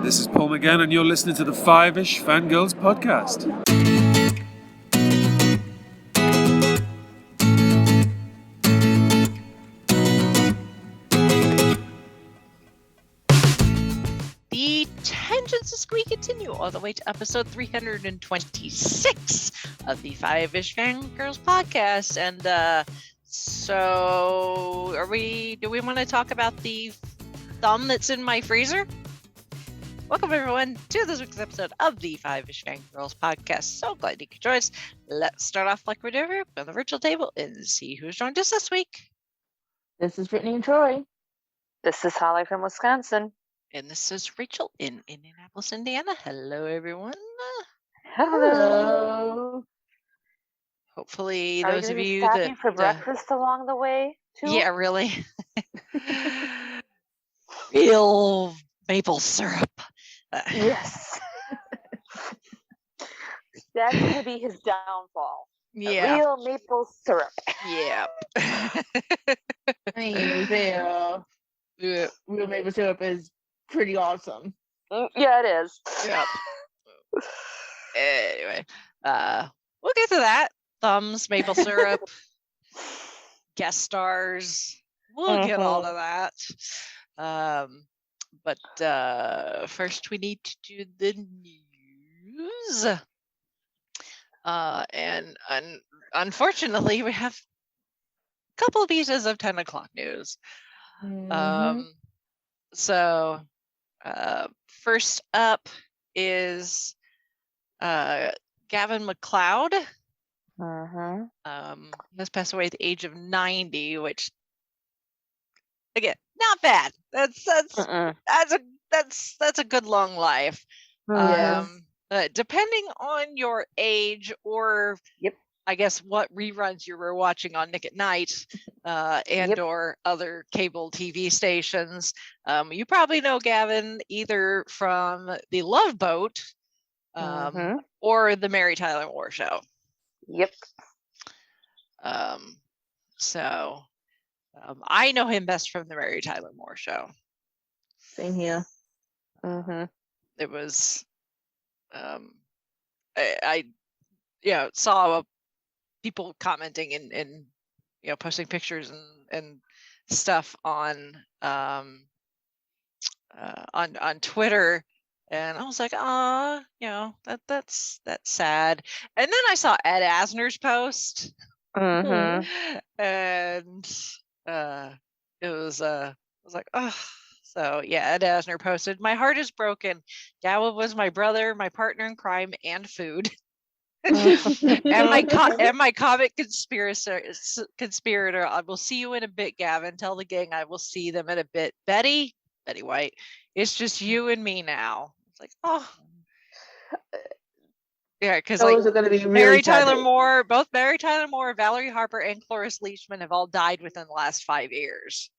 This is Paul McGann, and you're listening to the Five-ish Fangirls podcast. The tangents this week continue all the way to episode 326 of the Five-ish Fangirls podcast. And so do we want to talk about the thumb that's in my freezer? Welcome everyone to this week's episode of the Five-ish Fangirls podcast. So glad you could join us. Let's start off like we're doing on the virtual table and see who's joined us this week. This is Brittany and Troy. This is Holly from Wisconsin. And this is Rachel in Indianapolis, Indiana. Hello everyone. Hello. Hopefully Are those we of you stopping that for breakfast along the way too? Yeah, really. Real maple syrup. Yes. That's going to be his downfall. Yeah. Real maple syrup. Yeah. Real maple syrup is pretty awesome. Yeah, it is. Yep. Anyway, we'll get to that. Thumbs, maple syrup, guest stars. We'll get all of that. But first we need to do the news. And unfortunately, we have a couple of pieces of 10 o'clock news. So first up is Gavin MacLeod. Has passed away at the age of 90, which again, not bad. That's a good long life. Depending on your age or I guess what reruns you were watching on Nick at Night and or other cable TV stations, you probably know Gavin either from the Love Boat or the Mary Tyler Moore Show. Yep. So I know him best from the Mary Tyler Moore Show. Same here. It was I saw people commenting and posting pictures and stuff on Twitter, and I was like, that's sad. And then I saw Ed Asner's post, and it was I was like, oh. So yeah, Ed Asner posted, "My heart is broken. Dawa was my brother, my partner in crime, and food." and my comic conspirator. I will see you in a bit, Gavin. Tell the gang I will see them in a bit. Betty White. It's just you and me now. It's like, oh, yeah, because like really Mary Tyler Moore, both Mary Tyler Moore, Valerie Harper, and Cloris Leachman have all died within the last 5 years.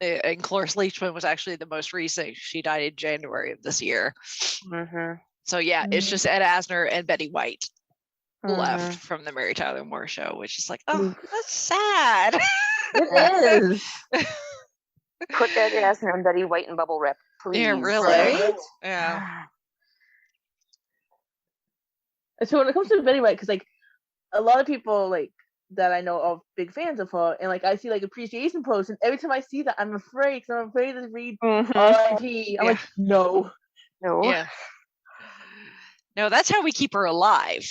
And Cloris Leachman was actually the most recent. She died in January of this year. So yeah, it's just Ed Asner and Betty White left from the Mary Tyler Moore Show, which is like, oh, that's sad. It is. Put Ed Asner and Betty White in bubble wrap, please. Yeah, really. Right? Yeah. So when it comes to Betty White, because like a lot of people like that I know are big fans of her, and like I see like appreciation posts, and every time I see that, I'm afraid because I'm afraid to read R.I.P. I'm like, no. Yeah. No, that's how we keep her alive.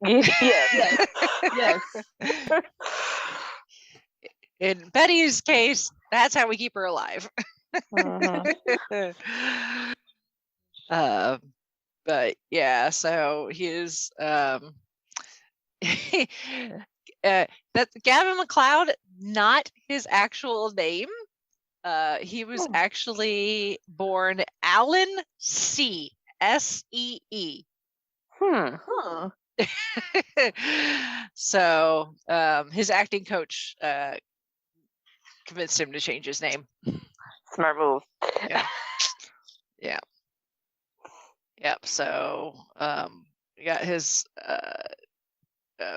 Yes. In Betty's case, that's how we keep her alive. But yeah, so his that's Gavin MacLeod, not his actual name. He was actually born Alan C. S-E-E. So his acting coach convinced him to change his name. Smart move. Yeah. Yep. So we got his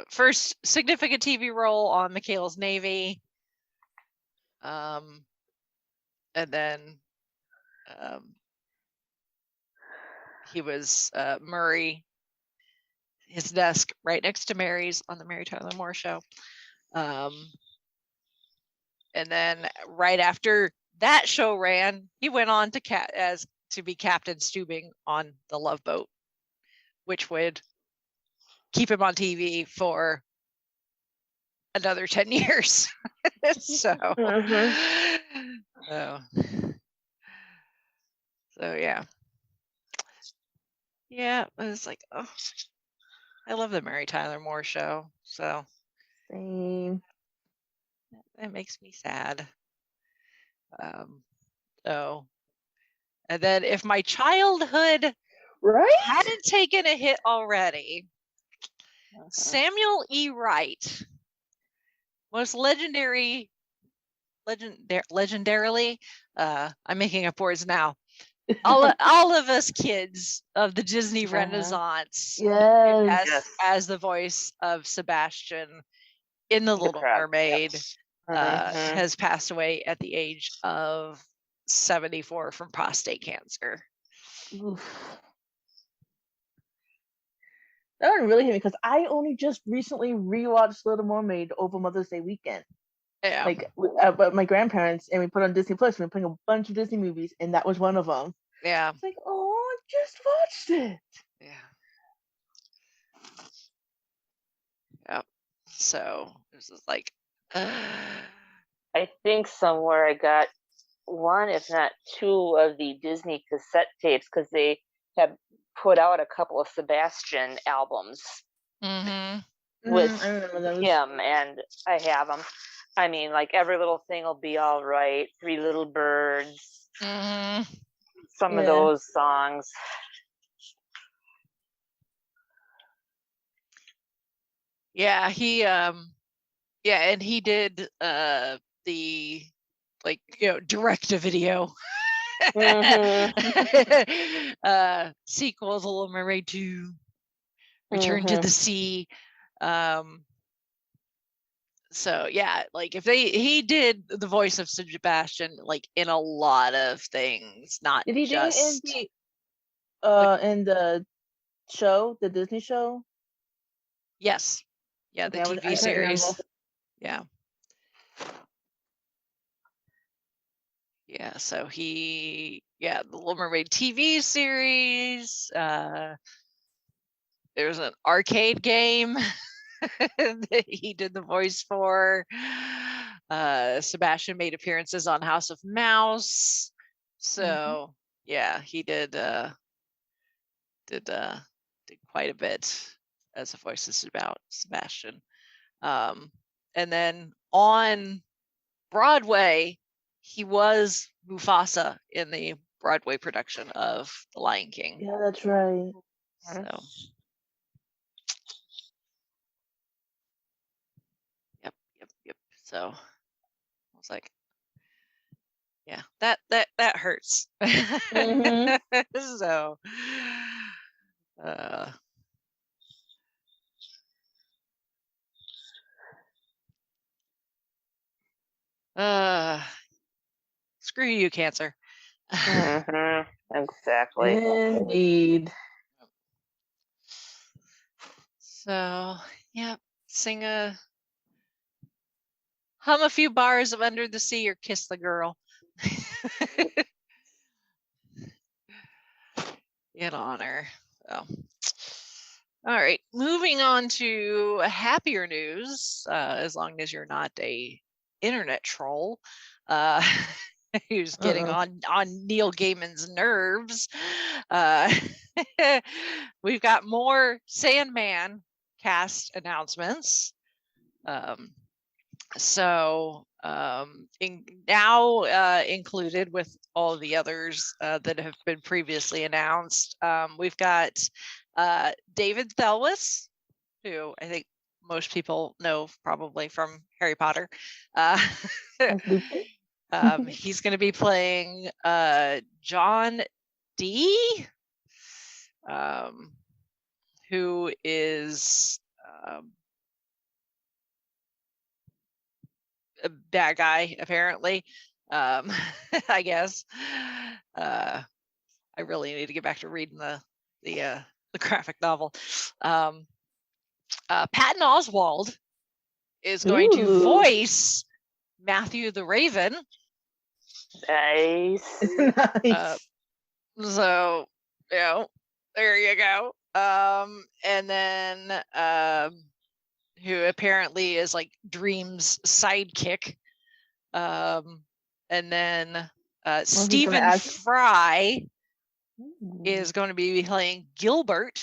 first significant TV role on McHale's Navy. And then he was Murray, his desk right next to Mary's on the Mary Tyler Moore Show. And then right after that show ran, he went on to be Captain Steubing on the Love Boat, which would keep him on TV for another 10 years. So, so yeah. Yeah, it was like, oh, I love the Mary Tyler Moore Show. So Same. that makes me sad. So, and then if my childhood Right? hadn't taken a hit already, Samuel E. Wright, most legendarily, I'm making up words now. all of us kids of the Disney Renaissance, Yes. as the voice of Sebastian in The Little Mermaid, has passed away at the age of 74 from prostate cancer. Oof. That one really hit me because I only just recently rewatched Little Mermaid over Mother's Day weekend. Yeah. Like but my grandparents, and we put on Disney Plus. We were playing a bunch of Disney movies, and that was one of them. Yeah. It's like, oh, I just watched it. Yeah. Yep. So this is like, I think somewhere I got one, if not two, of the Disney cassette tapes because they have put out a couple of Sebastian albums with I remember those. him, and I have them. I mean, like Every Little Thing Will Be All Right, Three Little Birds, some of those songs. Yeah, he and he did the direct to video sequel to Little Mermaid 2, Return to the Sea. So yeah, like he did the voice of Sebastian like in a lot of things, not Did he just do it in the show, the Disney show? Yes. Yeah, the Okay, TV series. Yeah. Yeah, so the Little Mermaid TV series. There's an arcade game that he did the voice for. Sebastian made appearances on House of Mouse. So yeah, he did quite a bit as a voice about Sebastian. And then on Broadway, he was Mufasa in the Broadway production of The Lion King. Yeah, that's right. So yep. So I was like, yeah, that hurts. So screw you, cancer. Exactly. Indeed. So yeah, hum a few bars of Under the Sea or Kiss the Girl. In honor. So all right, moving on to happier news, as long as you're not a internet troll who's getting on Neil Gaiman's nerves. We've got more Sandman cast announcements. So now included with all the others that have been previously announced, we've got David Thewlis, who I think most people know probably from Harry Potter. He's going to be playing John Dee, who is a bad guy, apparently. I guess. I really need to get back to reading the the graphic novel. Patton Oswalt is going to voice Matthew the Raven. Nice. Nice. So, there you go. And then who apparently is like Dream's sidekick. And then Stephen Fry is going to be playing Gilbert.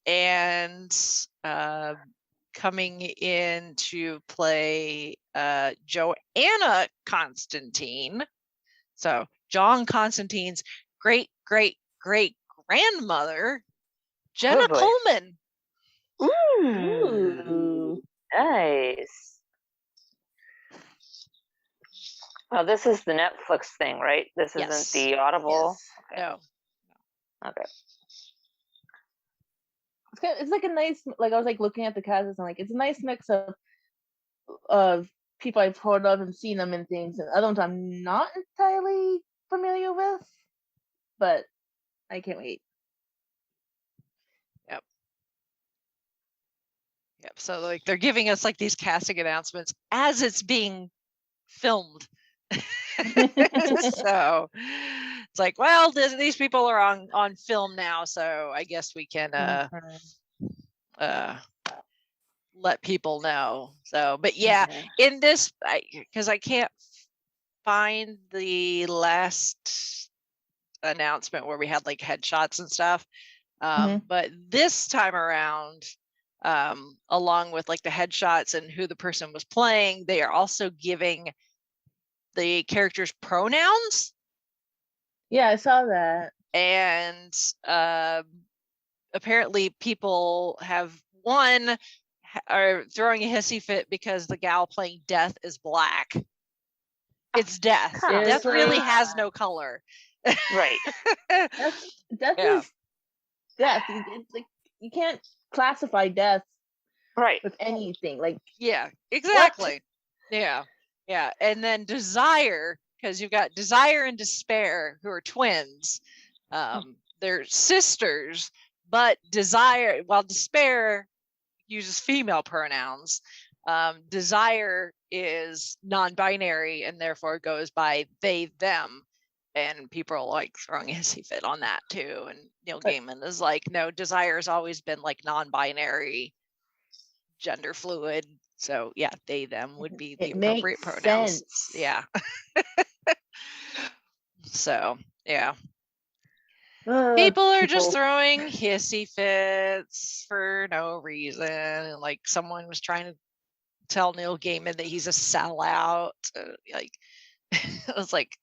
And coming in to play Joanna Constantine. So John Constantine's great grandmother, Jenna Coleman. Ooh, nice. Well, this is the Netflix thing, right? This isn't the Audible. Yes. Okay. No. Okay. It's like a nice, like I was like looking at the cast and like it's a nice mix of people I've heard of and seen them in things, and others I'm not entirely familiar with, but I can't wait. Yep. So like they're giving us like these casting announcements as it's being filmed. So it's like, well, these people are on film now, so I guess we can let people know. So, but yeah, in this, because I can't find the last announcement where we had like headshots and stuff, but this time around, along with like the headshots and who the person was playing, they are also giving the characters pronouns. Yeah, I saw that. And apparently people are throwing a hissy fit because the gal playing Death is black. It's Death. Death really has no color. Right. Death is Death. It's like you can't classify Death with anything. Like exactly. What? Yeah. And then Desire, because you've got Desire and Despair, who are twins. They're sisters, but Desire, while Despair uses female pronouns, Desire is non-binary and therefore goes by they, them. And people are like throwing a hissy fit on that too. And Neil Gaiman is like, no, Desire has always been like non-binary, gender fluid. So yeah, they, them would be the appropriate pronouns. Yeah. So yeah. People are just throwing hissy fits for no reason. And like someone was trying to tell Neil Gaiman that he's a sellout. Like I was like,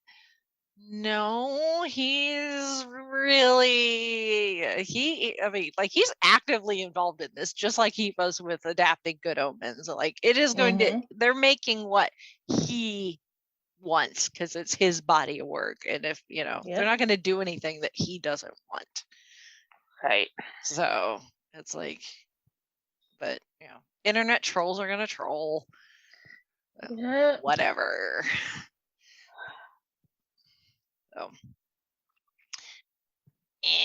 no, he's he's actively involved in this, just like he was with adapting Good Omens. Like it is going to, they're making what he wants because it's his body of work. And if, they're not going to do anything that he doesn't want. Right. So it's like, but, internet trolls are going to troll. Whatever. So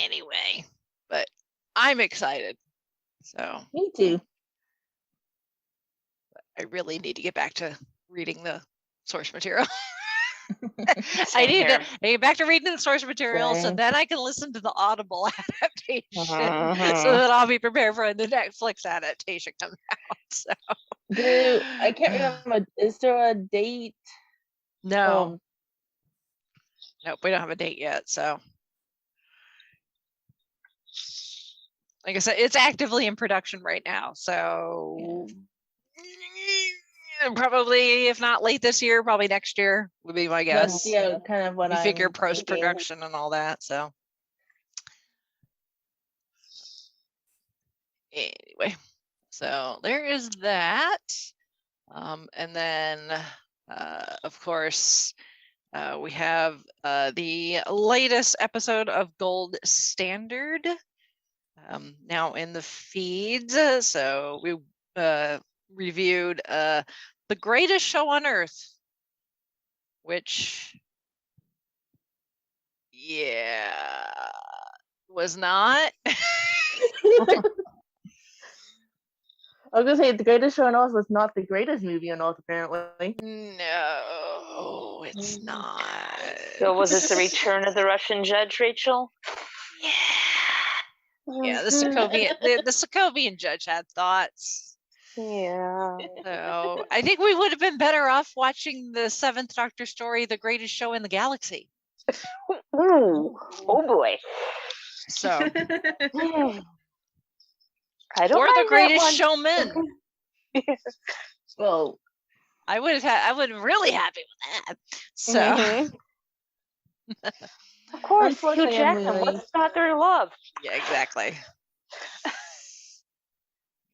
anyway, but I'm excited. So me too. I really need to get back to reading the source material. I need to get back to reading the source material so then I can listen to the Audible adaptation so that I'll be prepared for when the Netflix adaptation comes out. So I can't remember. Is there a date? No. Nope, we don't have a date yet. So like I said, it's actively in production right now. So probably, if not late this year, probably next year would be my guess. Yeah, kind of what I figure post-production and all that. So anyway, so there is that. And then of course we have the latest episode of Gold Standard now in the feeds. So we reviewed The Greatest Show on Earth, which Yeah, was not. I was gonna say The Greatest Show on Earth was not the greatest movie on Earth, apparently. No, it's not. So was it the return of the Russian judge, Rachel? Yeah, the Sokovian judge had thoughts. Yeah. So I think we would have been better off watching the Seventh Doctor story, The Greatest Show in the Galaxy. Ooh. Oh boy. So I don't or mind The that Greatest one. Showman. Well, I would have been really happy with that. So Mhm. Of course, Hugh Unfortunately, Jackman. Emily. What's not there to love? yeah, exactly.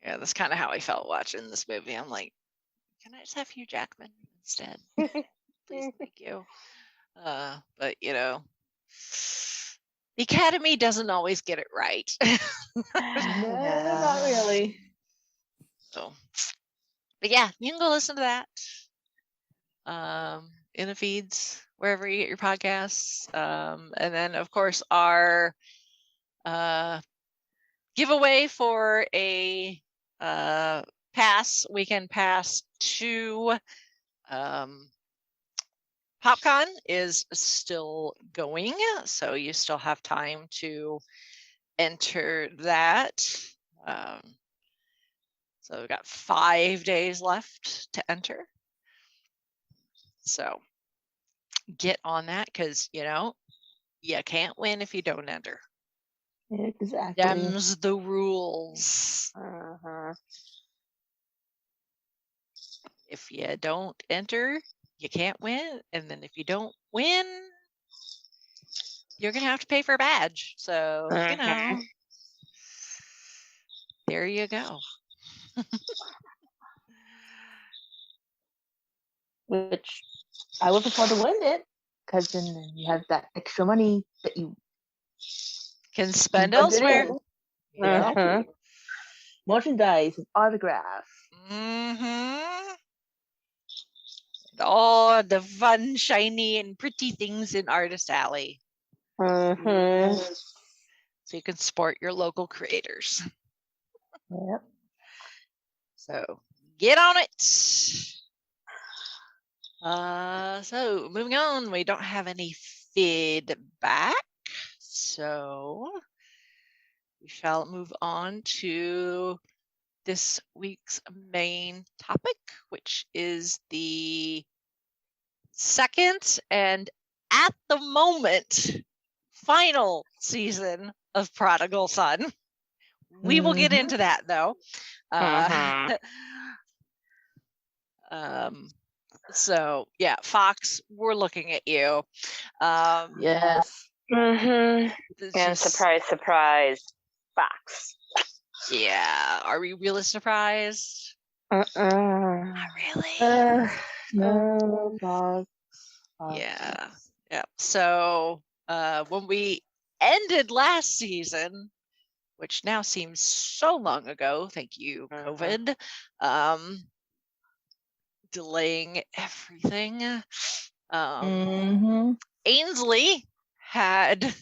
Yeah, that's kind of how I felt watching this movie. I'm like, can I just have Hugh Jackman instead? Please, thank you. But you know, the Academy doesn't always get it right. no, not really. So, but yeah, you can go listen to that in the feeds wherever you get your podcasts. And then of course our giveaway for a weekend pass to PopCon is still going, so you still have time to enter that. So we've got 5 days left to enter. So get on that, because you know you can't win if you don't enter. Exactly. Them's the rules. Uh-huh. If you don't enter, you can't win, and then if you don't win, you're gonna have to pay for a badge. So you know, there you go. Which I would prefer to win it, because then you have that extra money that you Can spend budget elsewhere. in. Exactly. Mhm. Merchandise and autographs. Mm-hmm. All the fun, shiny, and pretty things in Artist Alley. Mhm. So you can support your local creators. Yep. So get on it. So moving on, we don't have any feedback. So we shall move on to this week's main topic, which is the second and at the moment final season of Prodigal Son. We will get into that though. So yeah, Fox, we're looking at you. Yes. Mhm. It's And just- surprise, surprise, Fox. Yeah, are we really surprised? Not really. No, Fox. Yeah. So when we ended last season, which now seems so long ago, thank you, COVID, delaying everything. Ainsley had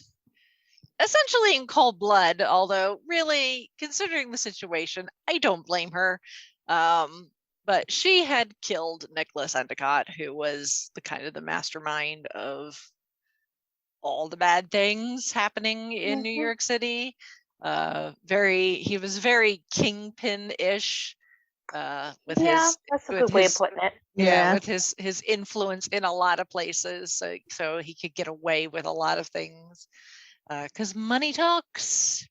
essentially in cold blood, although really considering the situation, I don't blame her. But she had killed Nicholas Endicott, who was the kind of the mastermind of all the bad things happening in New York City. He was very kingpin-ish. With that's a good way of putting it. Yeah, with his influence in a lot of places, so he could get away with a lot of things, because money talks.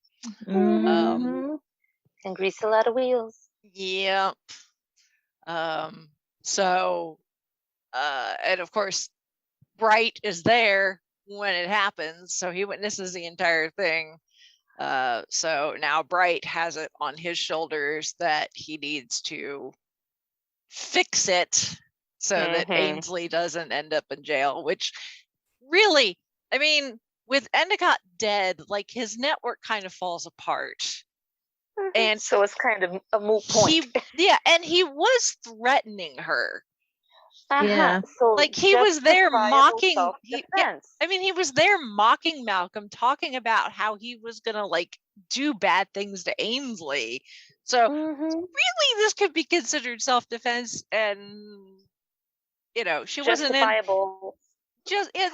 And grease a lot of wheels. Yep. So, and of course, Bright is there when it happens, so he witnesses the entire thing. So now Bright has it on his shoulders that he needs to fix it so that Ainsley doesn't end up in jail, which really, I mean, with Endicott dead, like his network kind of falls apart. And so it's kind of a moot point. And he was threatening her Yeah. So Like he was there mocking. self-defense. He was there mocking Malcolm, talking about how he was gonna like do bad things to Ainsley. So really, this could be considered self-defense, and she wasn't in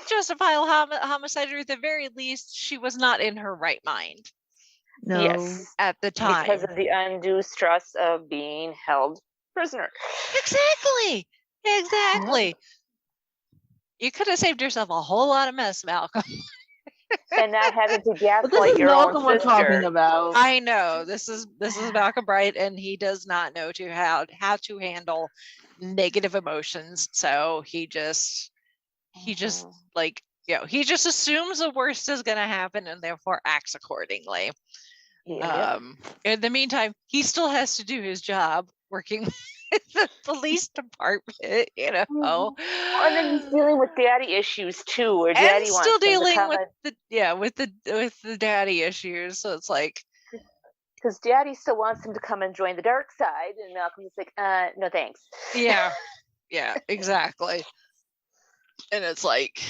justifiable homicide, or at the very least, she was not in her right mind. No. Yes, at the time because of the undue stress of being held prisoner. Exactly. Yep. You could have saved yourself a whole lot of mess, Malcolm. And not having to gaslight But this is your Malcolm own we're sister. talking about. I know this is Malcolm Bright, and he does not know how to handle negative emotions. So he just like he just assumes the worst is going to happen and therefore acts accordingly. Yeah. In the meantime, he still has to do his job working with the police department, And then he's dealing with daddy issues too, where and daddy still wants dealing him to come with the daddy issues. So it's like, because daddy still wants him to come and join the dark side, and Malcolm's like, no thanks. Yeah, exactly. And it's like,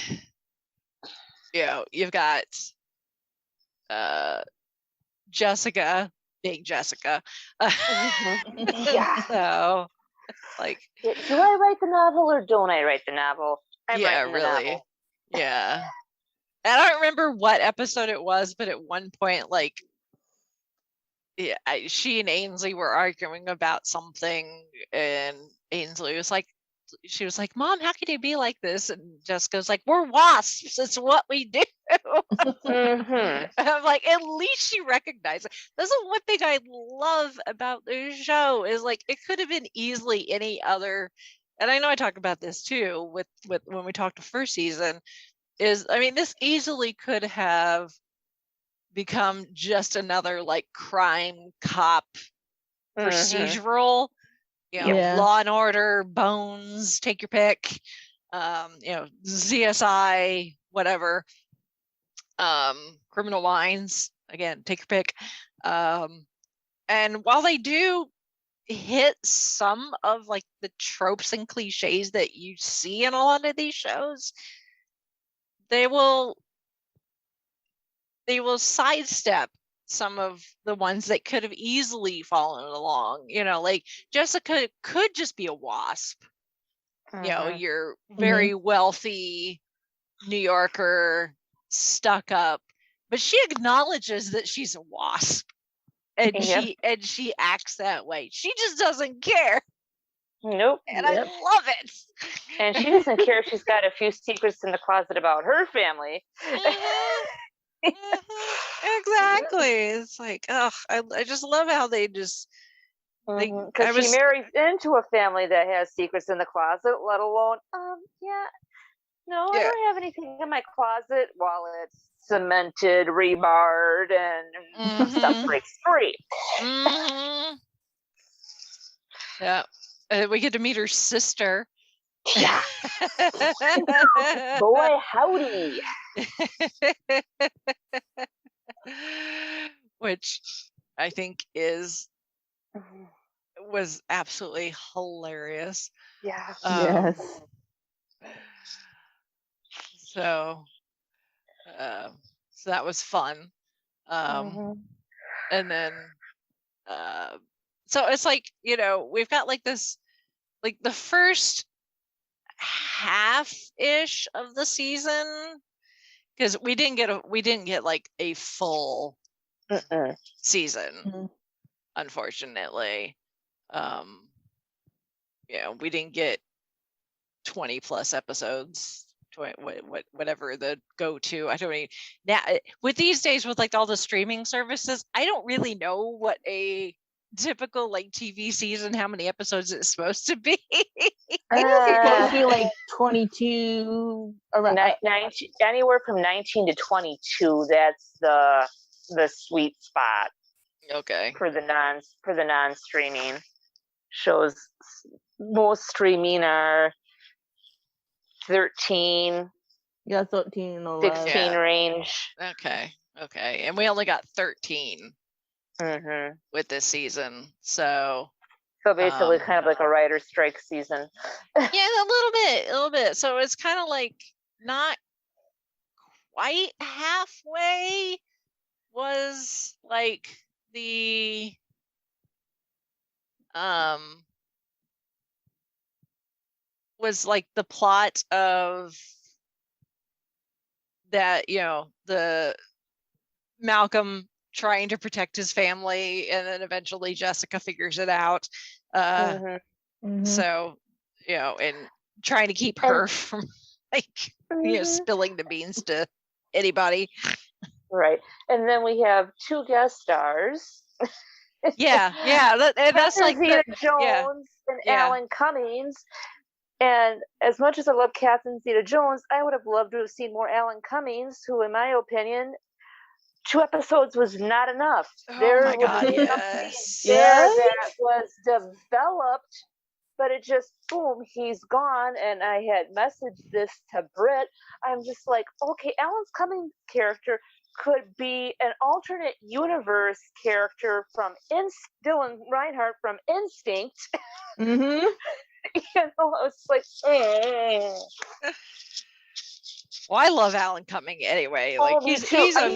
you've got Jessica being Jessica. Yeah. So like, do I write the novel or don't I write the novel? I'm writing the really. novel. Yeah. I don't remember what episode it was, but at one point, like, she and Ainsley were arguing about something, and Ainsley was like, she was like, Mom, how can you be like this? And Jessica's like, we're wasps. It's what we do. I'm like, at least she recognized it. That's the one thing I love about the show is like, it could have been easily any other. And I know I talked about this too with when we talked the first season this easily could have become just another like crime cop procedural. Law and Order, Bones, take your pick, CSI, whatever, Criminal Minds, again, take your pick. And while they do hit some of like the tropes and cliches that you see in a lot of these shows, they will sidestep some of the ones that could have easily fallen along. Like Jessica could just be a wasp. You're very wealthy New Yorker, stuck up, but she acknowledges that she's a wasp, and she acts that way. She just doesn't care. Nope. And I love it. And she doesn't care if she's got a few secrets in the closet about her family. Exactly. It's like, I just love how they just because she marries into a family that has secrets in the closet, let alone I don't have anything in my closet while it's cemented, rebarred, and stuff breaks free. Yeah. We get to meet her sister. Yeah. Boy, howdy. Which I think was absolutely hilarious. Yeah. Yes. So that was fun. And then so it's like, we've got like this, like the first half-ish of the season, because we didn't get like a full season, unfortunately. We didn't get 20 plus episodes, whatever the go-to. I don't even now with these days with like all the streaming services, I don't really know what a typical like TV season, how many episodes it's supposed to be. I think it's supposed to be like 22, around 19, anywhere from 19 to 22. That's the sweet spot. Okay. For the non-streaming shows. Most streaming are 13. Yeah, 13 or 16 range. Okay. And we only got 13 with this season. So So basically, kind of like a writer's strike season. Yeah, a little bit. So it's kind of like not quite halfway was like the plot of that, the Malcolm trying to protect his family, and then eventually Jessica figures it out. So, and trying to keep her from spilling the beans to anybody. Right. And then we have 2 guest stars. Yeah. That's like Zeta Jones and Alan Cummings. And as much as I love Catherine Zeta-Jones, I would have loved to have seen more Alan Cummings, who, in my opinion, 2 episodes was not enough. Oh my God, yes. There that was developed, but it just, boom, he's gone. And I had messaged this to Britt. I'm just like, okay, Alan Cummings' character could be an alternate universe character from Dylan Reinhardt from Instinct. It's like, Well, I love Alan Cumming anyway. Like he's a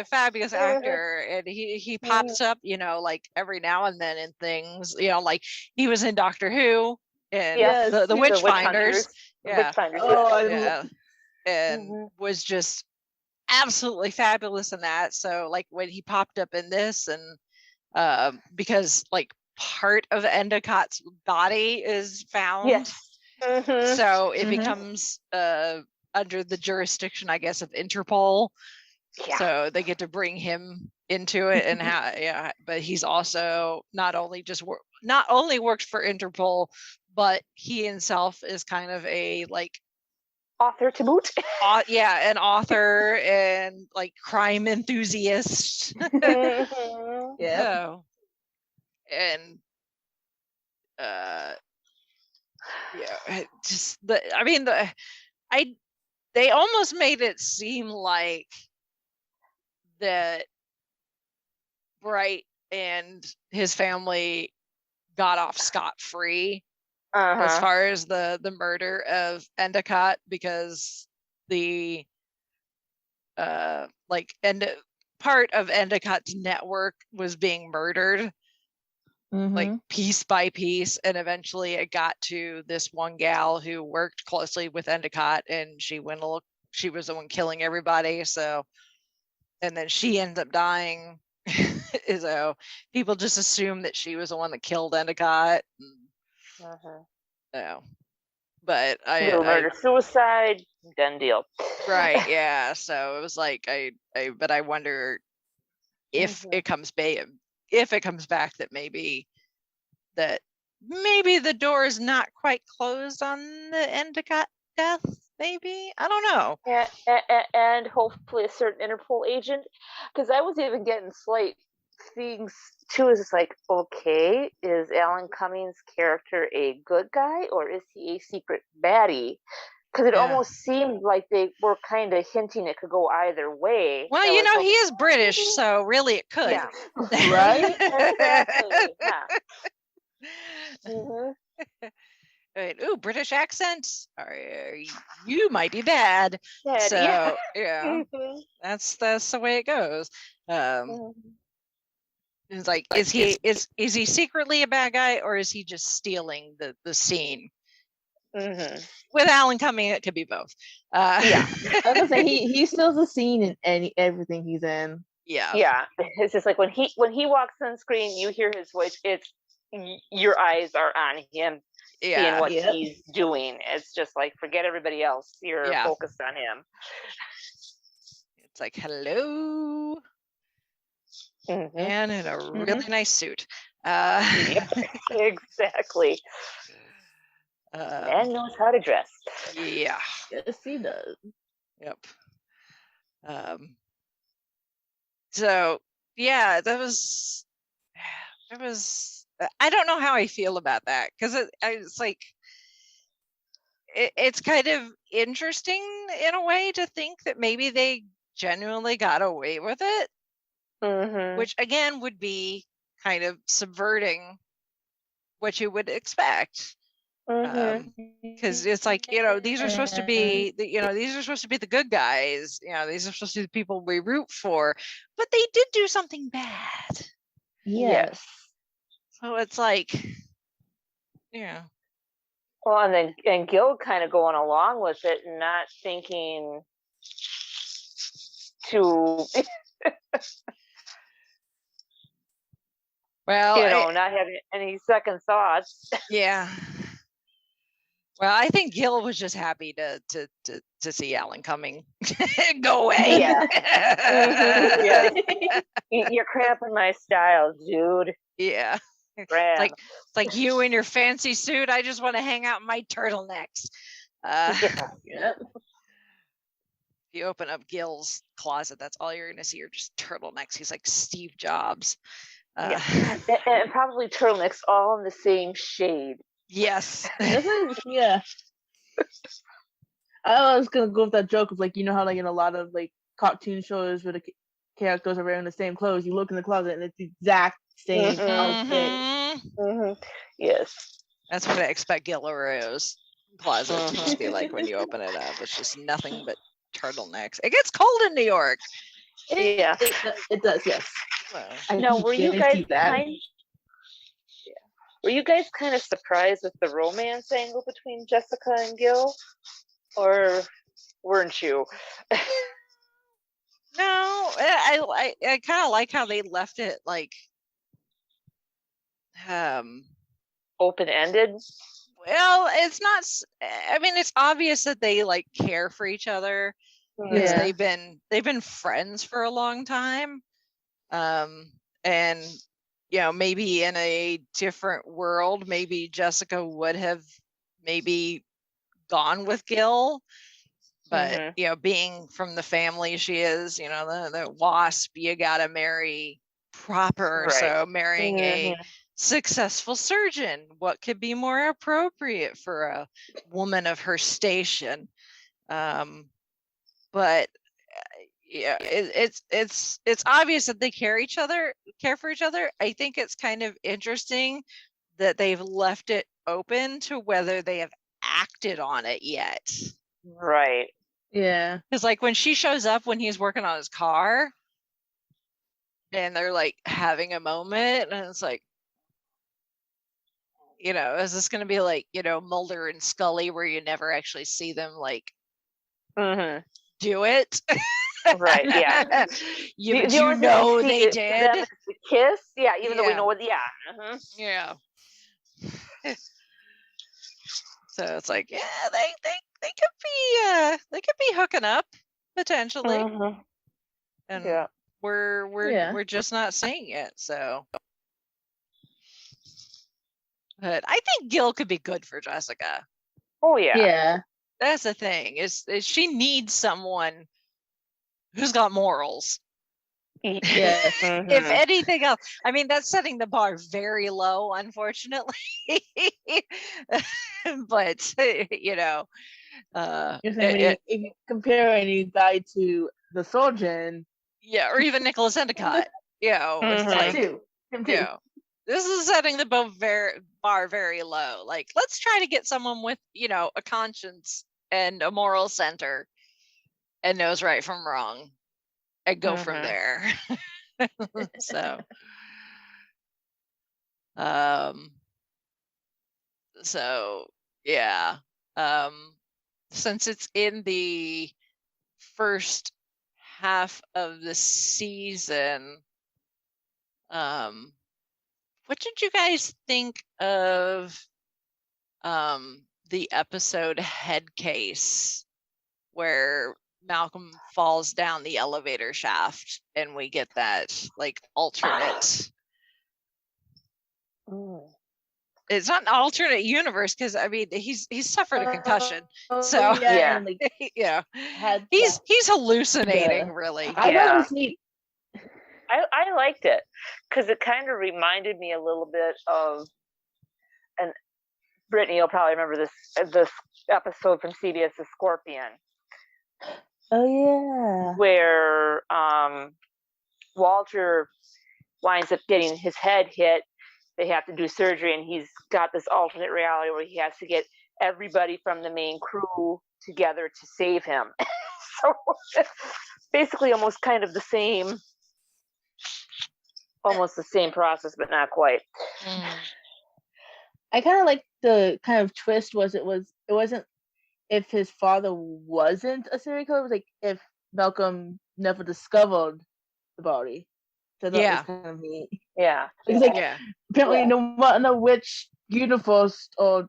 fabulous actor, and he pops up, like every now and then in things, like he was in Doctor Who and the Witchfinders. And was just absolutely fabulous in that. So like when he popped up in this, and because like part of Endicott's body is found. So it becomes under the jurisdiction, I guess, of Interpol. So they get to bring him into it, and but he's also not only works for Interpol, but he himself is kind of a like author to boot. An author and like crime enthusiast. And just they almost made it seem like that Bright and his family got off scot-free as far as the murder of Endicott, because the part of Endicott's network was being murdered. Like piece by piece, and eventually it got to this one gal who worked closely with Endicott, and she was the one killing everybody. So, and then she ends up dying. So people just assume that she was the one that killed Endicott. But murder suicide, done deal. Right, yeah. So it was like but I wonder if it comes back. If it comes back, that maybe the door is not quite closed on the Endicott death. Maybe, I don't know. And hopefully a certain Interpol agent, because I was even getting slight things too. Is like, okay, is Alan Cummings' character a good guy or is he a secret baddie? Because it almost seemed like they were kind of hinting it could go either way. Well, he is British, so really it could. Yeah. Right? Exactly. Right. Ooh, British accent. You might be bad. So that's the way it goes. It's like, is he secretly a bad guy, or is he just stealing the scene? With Alan Cumming, it could be both. I was gonna say he steals the scene in everything he's in. Yeah. It's just like when he walks on screen, you hear his voice. It's your eyes are on him, seeing what he's doing. It's just like, forget everybody else. You're focused on him. It's like, hello, and in a really nice suit. Exactly. Man knows how to dress. Yeah. Yes, he does. Yep. So yeah, that was. I don't know how I feel about that, because it's like it's kind of interesting in a way to think that maybe they genuinely got away with it, which again would be kind of subverting what you would expect. Because it's like, these are supposed to be these are supposed to be the good guys, these are supposed to be the people we root for, but they did do something bad. Yes. So it's like, well, and Gil kind of going along with it and not thinking to well, not having any second thoughts. Yeah. Well, I think Gil was just happy to see Alan coming. Go away. Yeah. Yeah. You're cramping my style, dude. Yeah. Crap. It's like you in your fancy suit. I just want to hang out in my turtlenecks. Yeah. If you open up Gil's closet, that's all you're going to see are just turtlenecks. He's like Steve Jobs. Yeah. And probably turtlenecks all in the same shade. Yes. Yeah. I was gonna go with that joke of like, how like in a lot of like cartoon shows where the characters are wearing the same clothes, you look in the closet and it's the exact same outfit. Yes. That's what I expect Gil Lareau's closet to just be like when you open it up. It's just nothing but turtlenecks. It gets cold in New York. Yeah. It does, yes. Now, were you guys were you guys kind of surprised with the romance angle between Jessica and Gil? Or weren't you? No, I kind of like how they left it like open-ended. Well, it's not. I mean, it's obvious that they like care for each other. Yeah. They've been friends for a long time, and maybe in a different world, maybe Jessica would have maybe gone with Gil, but being from the family she is, the WASP, you gotta marry proper. Right. So marrying a successful surgeon, what could be more appropriate for a woman of her station? But it's obvious that they care for each other. I think it's kind of interesting that they've left it open to whether they have acted on it yet. Right. Yeah. Because like when she shows up when he's working on his car and they're like having a moment and it's like, is this going to be like, Mulder and Scully where you never actually see them like do it? Right. Yeah. They did. Them kiss. Yeah. Even though we know what. Yeah. Yeah. So it's like, yeah, they could be hooking up potentially, and we're just not seeing it. So, but I think Gil could be good for Jessica. Oh yeah. Yeah. That's the thing is she needs someone who's got morals. Yeah. If anything else, I mean, that's setting the bar very low, unfortunately. But if you compare any guy to the surgeon, or even Nicholas Endicott, it's like, him too. This is setting the bar very low. Like, let's try to get someone with a conscience and a moral center and knows right from wrong and go from there. So yeah. Since it's in the first half of the season, what did you guys think of the episode Head Case, where Malcolm falls down the elevator shaft and we get that like alternate? It's not an alternate universe because I mean he's suffered a concussion, so he's hallucinating really. I thought it was neat. I liked it because it kind of reminded me a little bit of, and Brittany, you'll probably remember this episode from CBS's Scorpion. Oh yeah. Where Walter winds up getting his head hit they have to do surgery, and he's got this alternate reality where he has to get everybody from the main crew together to save him. So basically almost kind of the same process, but not quite. I kind of like the kind of twist it wasn't if his father wasn't a serial killer. It was like if Malcolm never discovered the body. So that was kind of neat. Yeah. It's like apparently no matter which universe or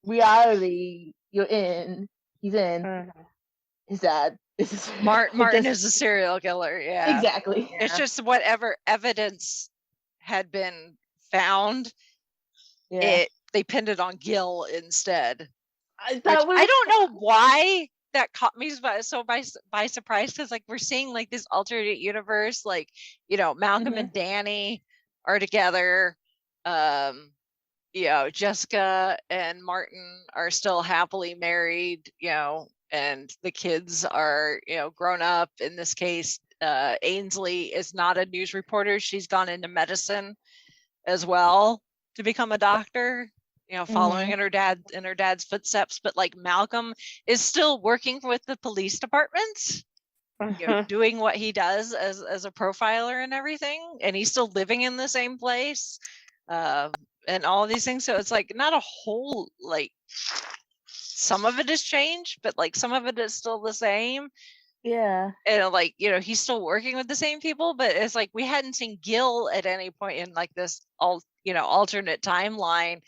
reality he's in, his dad is Martin is a serial killer. Yeah, exactly. Yeah. It's just whatever evidence had been found, they pinned it on Gil instead. I don't know why that caught me by surprise, because like we're seeing like this alternate universe, like Malcolm and Danny are together, Jessica and Martin are still happily married, and the kids are grown up. In this case, Ainsley is not a news reporter, she's gone into medicine as well to become a doctor, following in her dad's footsteps. But like Malcolm is still working with the police department, doing what he does as a profiler and everything, and he's still living in the same place, and all of these things. So it's like not a whole, like, some of it has changed, but like some of it is still the same. Yeah. And like, he's still working with the same people, but it's like we hadn't seen Gil at any point in like this alternate timeline.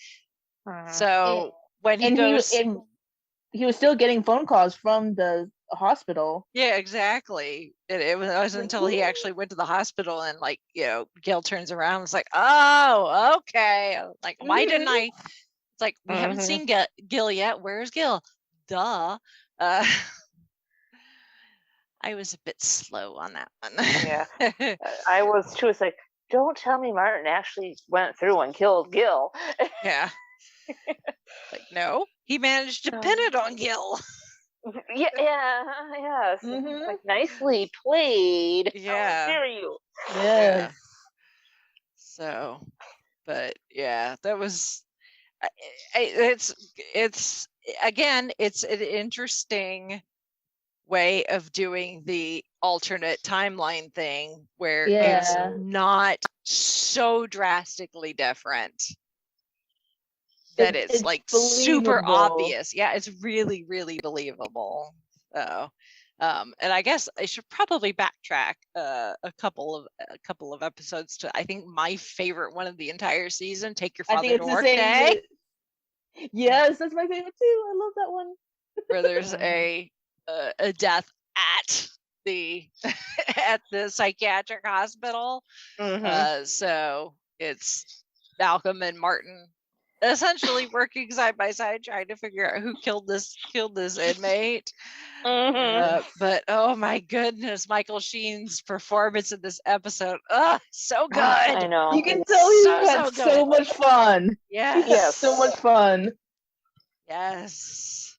So when he goes, he was still getting phone calls from the hospital. Yeah, exactly. It wasn't until he actually went to the hospital and like, Gil turns around and is like, oh, okay. Like, why didn't I? It's like, we haven't seen Gil yet. Where's Gil? Duh. I was a bit slow on that one. Yeah, I was too. It's like, don't tell me Martin actually went through and killed Gil. Yeah. Like, no, he managed to pin it on Gil. Yes. Like, nicely played. Yeah. How dare you? Yeah. So, but yeah, that was. It's again, it's an interesting way of doing the alternate timeline thing where it's not so drastically different that it's like super obvious. Yeah, it's really, really believable. So, and I guess I should probably backtrack a couple of episodes to, I think, my favorite one of the entire season, Take Your Father to Work Day. Yes, that's my favorite too. I love that one. Where there's a death at the psychiatric hospital. So it's Malcolm and Martin essentially working side by side, trying to figure out who killed this inmate. But oh my goodness, Michael Sheen's performance in this episode, so good. I know. You can tell he had so much fun. Yes. So much fun. Yes.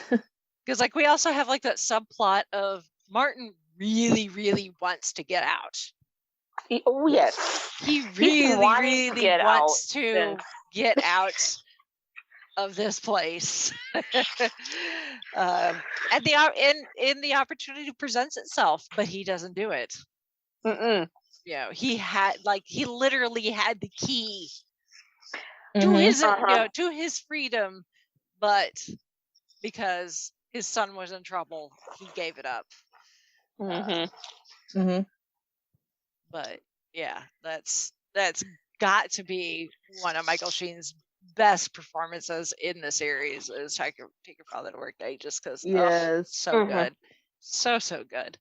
Because like we also have like that subplot of Martin really, really wants to get out. Yes. He really wants to get out of this place. And the opportunity presents itself, but he doesn't do it. He literally had the key to his to his freedom, but because his son was in trouble, he gave it up. But yeah, that's got to be one of Michael Sheen's best performances in the series, is Take Your Father to Work Day, just because so good. So good.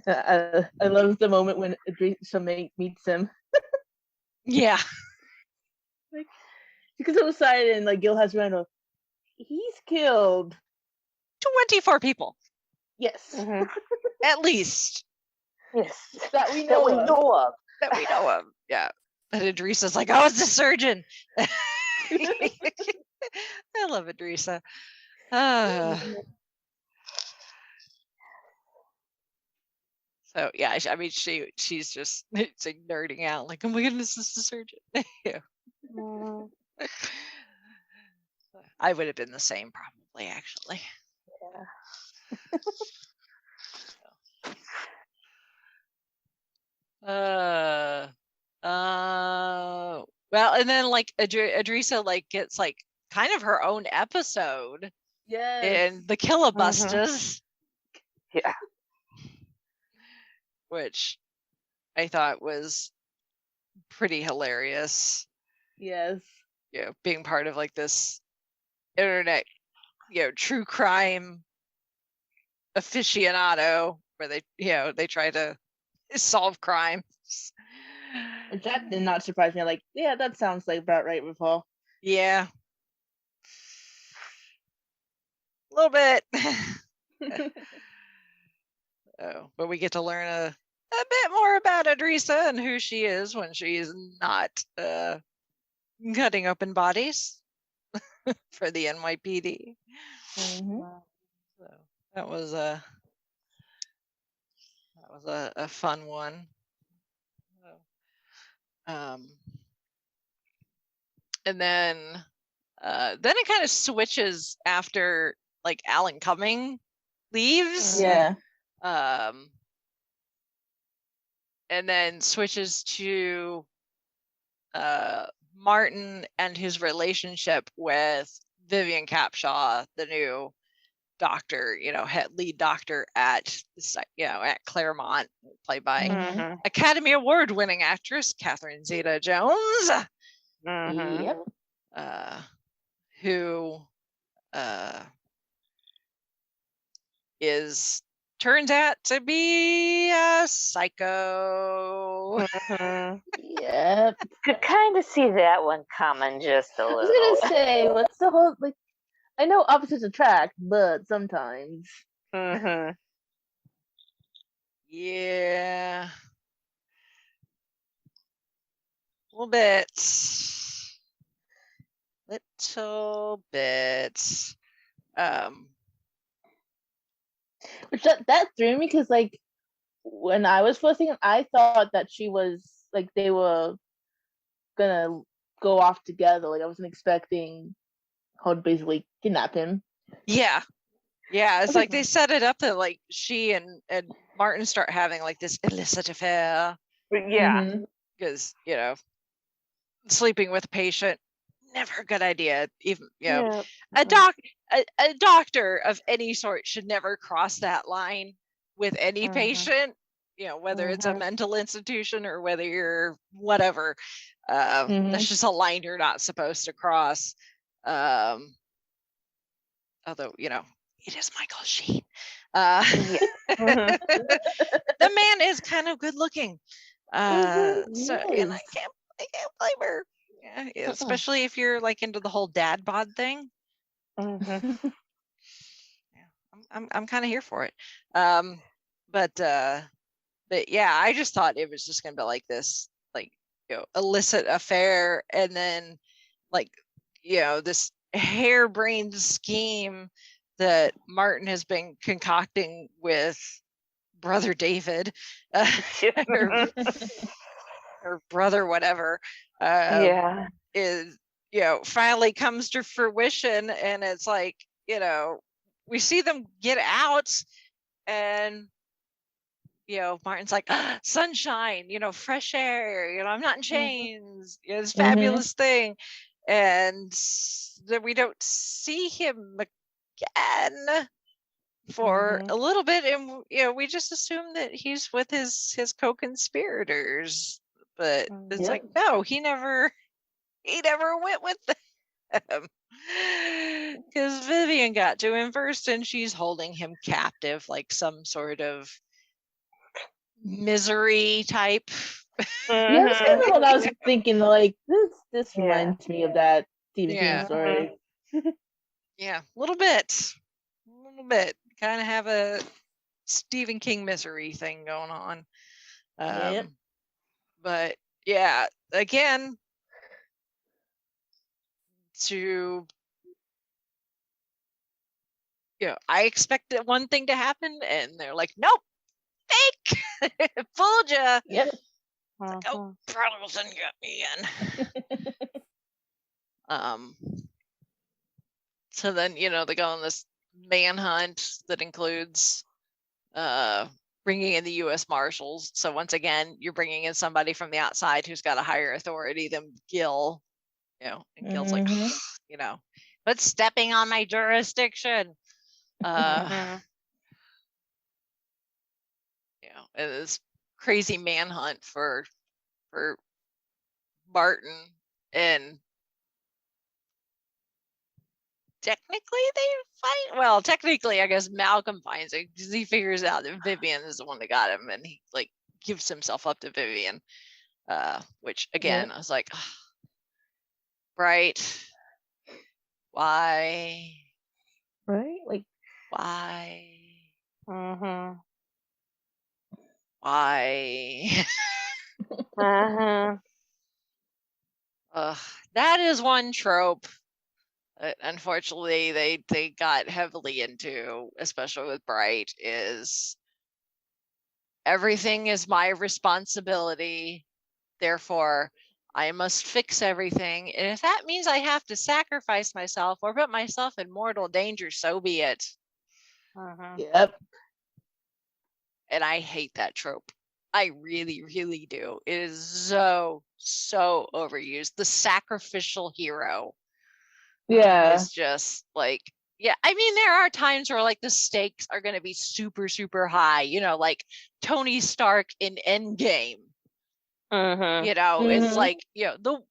I love the moment when Idrissa meets him. Yeah. Like, he goes outside and like Gil has around, he's killed 24 people. Yes. At least. Yes. That we know of. That we know of. Yeah. But Idrissa's like, oh, it's the surgeon. I love Idrissa. So yeah, I mean, she's just it's like nerding out, like, oh my goodness, this is the surgeon. Yeah. Mm, I would have been the same, probably, actually. yeah. Well, and then like Adrisa like gets like kind of her own episode Yes. in the Killabusters, Yeah. which I thought was pretty hilarious. Yes. You know, being part of like this internet, true crime aficionado where they try to solve crimes. Which that did not surprise me. Like, yeah, that sounds like about right with Paul. Yeah. A little bit. But we get to learn a bit more about Adrisa and who she is when she's not cutting open bodies for the NYPD. Mm-hmm. So that was a fun one. And then it kind of switches after like Alan Cumming leaves. Yeah. And then switches to Martin and his relationship with Vivian Capshaw, the new doctor, lead doctor at at Claremont, played by Mm-hmm. Academy Award winning actress Catherine Zeta-Jones. Mm-hmm. Yep. Who turns out to be a psycho. Mm-hmm. Yep. Could kind of see that one coming just a I little. was gonna say, what's the whole like? I know opposites attract, but sometimes. Mm-hmm. Yeah. A little bit. Which that threw me because like when I was first thinking, I thought that she was like they were gonna go off together. Like I wasn't expecting her to basically kidnap him. Yeah. It's Okay. like they set it up that like she and Martin start having like this illicit affair Yeah. Mhm. because sleeping with a patient, never a good idea. Even Yeah. a doctor of any sort should never cross that line with any Mhm. patient, whether it's a Mhm. mental institution or whether you're whatever. That's Mhm. just a line you're not supposed to cross. Although it is Michael Sheen. Yeah. Mhm. The man is kind of good looking. So and I Yes. can't blame her. Yeah, especially if you're like into the whole dad bod thing. Mhm. Yeah, I'm kind of here for it. But yeah, I just thought it was just gonna be like this, like illicit affair, and then like this harebrained scheme that Martin has been concocting with brother David, or brother whatever, Yeah. is finally comes to fruition, and it's like we see them get out, and Martin's like, sunshine, fresh air, I'm not in chains, this fabulous thing, and then we don't see him again for a little bit, and we just assume that he's with his co-conspirators, but it's like, no, he never went with them. Because Vivian got to him first, and she's holding him captive like some sort of misery type. Yeah, that's kind of what I was thinking. Like this Yeah. reminds me of that Stephen Yeah. King story. Yeah, a little bit. Kind of have a Stephen King misery thing going on. Yep. But yeah, again, I expected one thing to happen, and they're like, nope, fake. Fooled ya. Yep. Like, oh, Prodigal didn't get me in. So then, they go on this manhunt that includes bringing in the U.S. Marshals. So once again, you're bringing in somebody from the outside who's got a higher authority than Gil. And Gil's like, but stepping on my jurisdiction. This crazy manhunt for Martin, and technically they fight. Well, technically, I guess Malcolm finds it because he figures out that Vivian is the one that got him, and he gives himself up to Vivian. Which again, I was like, oh, right? Why? Right? Like, why? Why? That is one trope that unfortunately they got heavily into, especially with Bright, is everything is my responsibility, therefore I must fix everything, and if that means I have to sacrifice myself or put myself in mortal danger, so be it. Yep. And I hate that trope. I really, really do. It is so overused. The sacrificial hero. Yeah. It's just like, I mean, there are times where the stakes are going to be super, super high, like Tony Stark in Endgame. It's like, the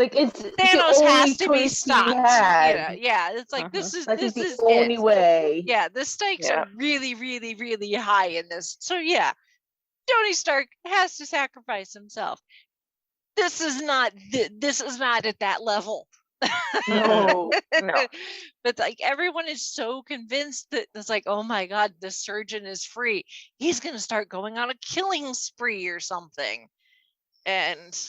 it's Thanos has to be stopped. It's like, this is the only way. Yeah, the stakes are really, really, really high in this. So Tony Stark has to sacrifice himself. This is not at that level. No. But everyone is so convinced that it's like, oh my God, the surgeon is free. He's gonna start going on a killing spree or something. And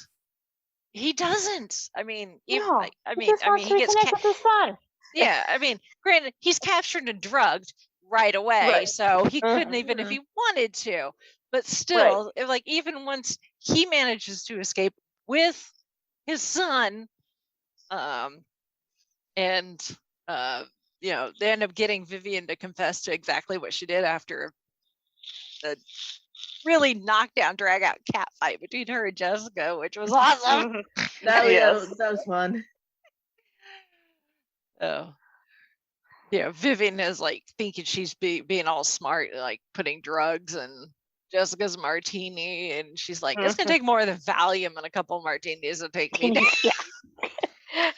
he doesn't. I mean, he gets with the sun. Yeah, I mean, granted, he's captured and drugged right away, so he couldn't even if he wanted to. But still, even once he manages to escape with his son, and they end up getting Vivian to confess to exactly what she did after the really knockdown, drag out cat fight between her and Jessica, which was awesome. That was fun. Oh. Vivian is thinking she's being all smart, putting drugs in Jessica's martini, and she's like, it's gonna take more than Valium and a couple of martinis to take me down.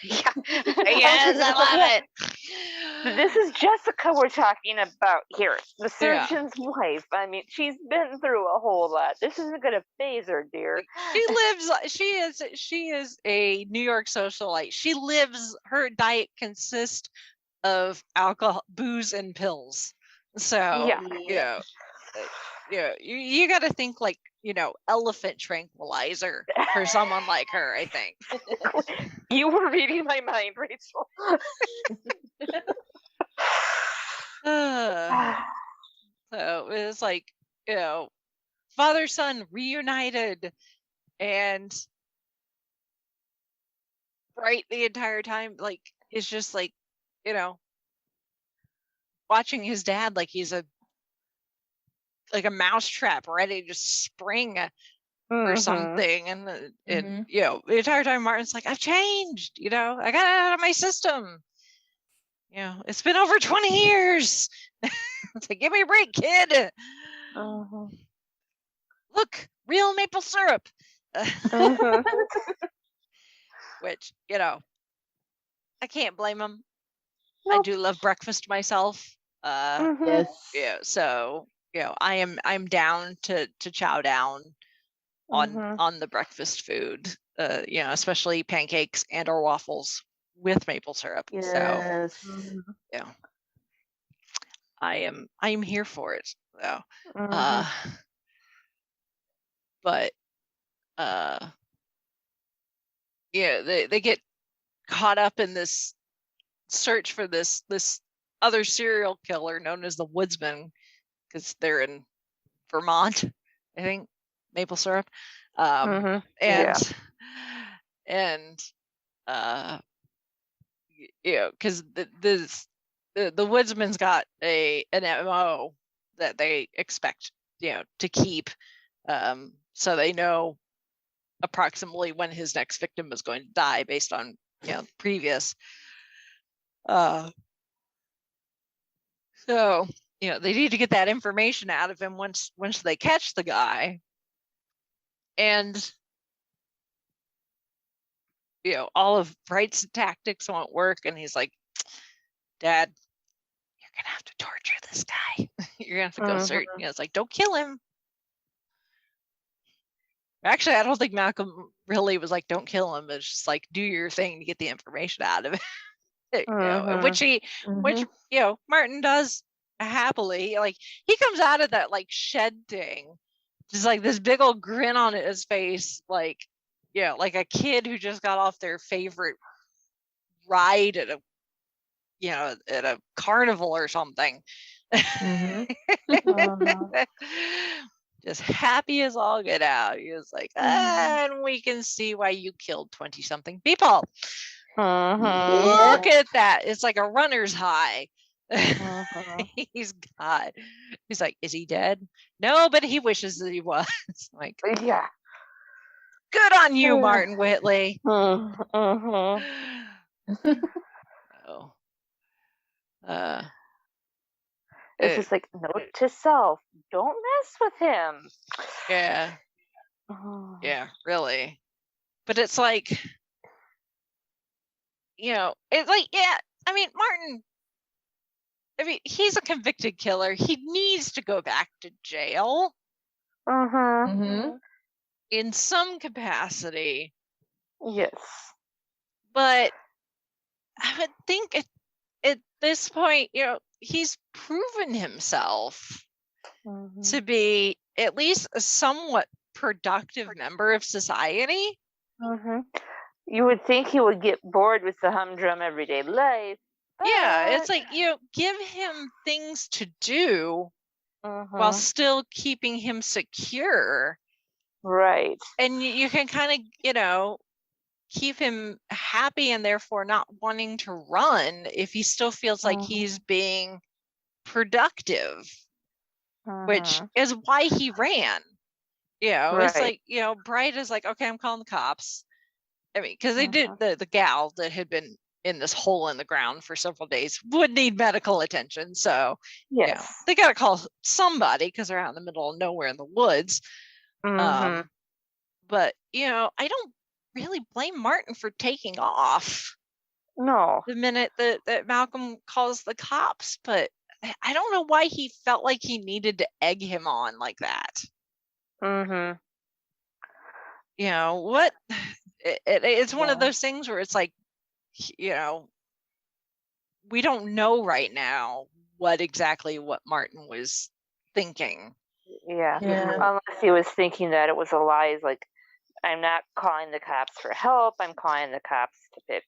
Yes, I love it. This is Jessica we're talking about here, the surgeon's wife. I mean, she's been through a whole lot. This isn't gonna phase her, dear. She is a New York socialite. She lives, her diet consists of alcohol, booze, and pills. So you got to think elephant tranquilizer for someone like her, I think. You were reading my mind, Rachel. So it was father son reunited, and Bright the entire time is just watching his dad like he's a mousetrap ready to spring or something, and the entire time Martin's like, I've changed, I got it out of my system, it's been over 20 years. It's like, give me a break, kid. Look, real maple syrup. Which I can't blame him. Nope. I do love breakfast myself. Yes. So I'm down to chow down on the breakfast food. Especially pancakes and or waffles with maple syrup. Yes. So I am here for it. So but they get caught up in this search for this other serial killer known as the Woodsman, because they're in Vermont, I think, maple syrup. Yeah. And you know, because the woodsman's got an MO that they expect, you know, to keep, so they know approximately when his next victim is going to die based on, you know, previous. So, you know, they need to get that information out of him once they catch the guy. And, you know, all of Bright's tactics won't work. And he's like, Dad, you're going to have to torture this guy. You're going to have to go search. You know, it's like, don't kill him. Actually, I don't think Malcolm really was like, don't kill him. It's just like, do your thing to get the information out of it. You know, which you know, Martin does happily. Like, he comes out of that like shed thing, just like this big old grin on his face, like, you know, like a kid who just got off their favorite ride at a, you know, at a carnival or something. Just happy as all get out. He was like, and we can see why you killed 20-something people. Look at that. It's like a runner's high. He's like, is he dead? No, but he wishes that he was. Like, yeah. Good on you, Martin Whitley. It's just like, note to self, don't mess with him. Yeah. Yeah, really. But it's like, you know, it's like, yeah, I mean, Martin, I mean, he's a convicted killer. He needs to go back to jail. In some capacity. Yes. But I would think at this point, you know, he's proven himself to be at least a somewhat productive member of society. You would think he would get bored with the humdrum everyday life. Yeah, it's like, you know, give him things to do while still keeping him secure. Right. And you can kind of, you know, keep him happy and therefore not wanting to run if he still feels like he's being productive, which is why he ran. You know, it's like, you know, Bright is like, okay, I'm calling the cops. I mean, because they did, the gal that had been in this hole in the ground for several days would need medical attention. So, you know, they got to call somebody because they're out in the middle of nowhere in the woods. But, you know, I don't really blame Martin for taking off. No. The minute that Malcolm calls the cops, but I don't know why he felt like he needed to egg him on like that. You know, what? It's one of those things where it's like, you know, we don't know right now what Martin was thinking. Yeah. Unless he was thinking that it was a lie. He's like, I'm not calling the cops for help. I'm calling the cops to pick,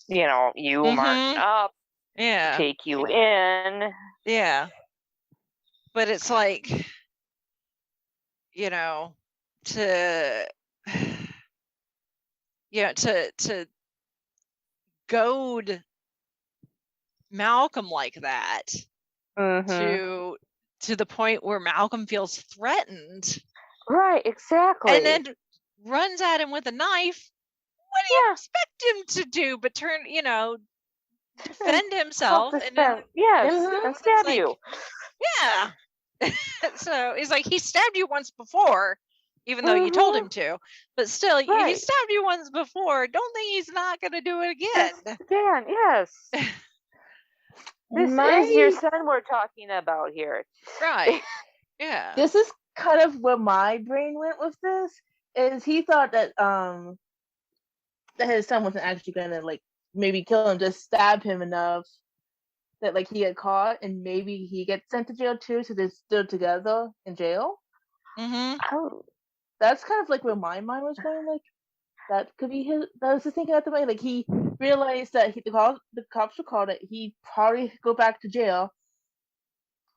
you know, you, Martin, up. Yeah. Take you in. Yeah. But it's like, you know, to goad Malcolm like that to the point where Malcolm feels threatened. Right, exactly. And then runs at him with a knife. What do you expect him to do but turn, you know, defend himself and then, and stab you. Yeah. So he's like, he stabbed you once before, even though you told him to, but still, he stabbed you once before. Don't think he's not going to do it again. Yes. This is your son we're talking about here. Right. Yeah. This is kind of where my brain went with this. Is he thought that that his son wasn't actually gonna like maybe kill him, just stab him enough that like he get caught and maybe he gets sent to jail too, so they're still together in jail. That's kind of like where my mind was going. Like that could be his. I was just thinking at the way, like he realized that the cops were called. That he'd probably go back to jail.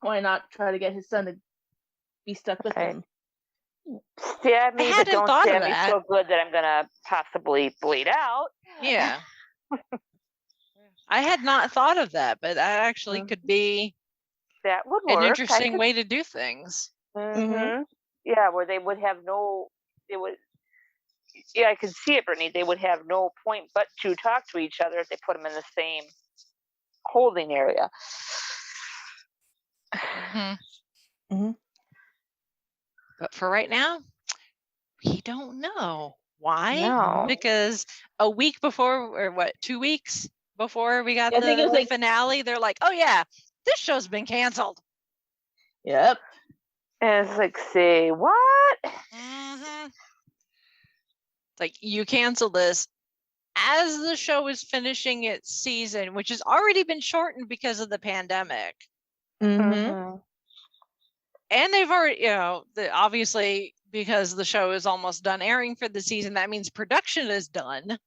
Why not try to get his son to be stuck with Okay. him. Stab me, but hadn't don't thought of stab me that. so good that I'm gonna possibly bleed out. Yeah. I had not thought of that, but that actually could be That would an work. interesting way to do things. Mm-hmm. Yeah, where they would have no. They would. Yeah, I could see it, Brittany. They would have no point but to talk to each other if they put them in the same holding area. But for right now, we don't know. Why? No. Because a week before, or what, 2 weeks before we got I think it was the like- finale, they're like, oh yeah, this show's been canceled. Yep. And it's like, say what? Like, you cancel this as the show is finishing its season, which has already been shortened because of the pandemic. Mm-hmm. And they've already, obviously, because the show is almost done airing for the season, that means production is done.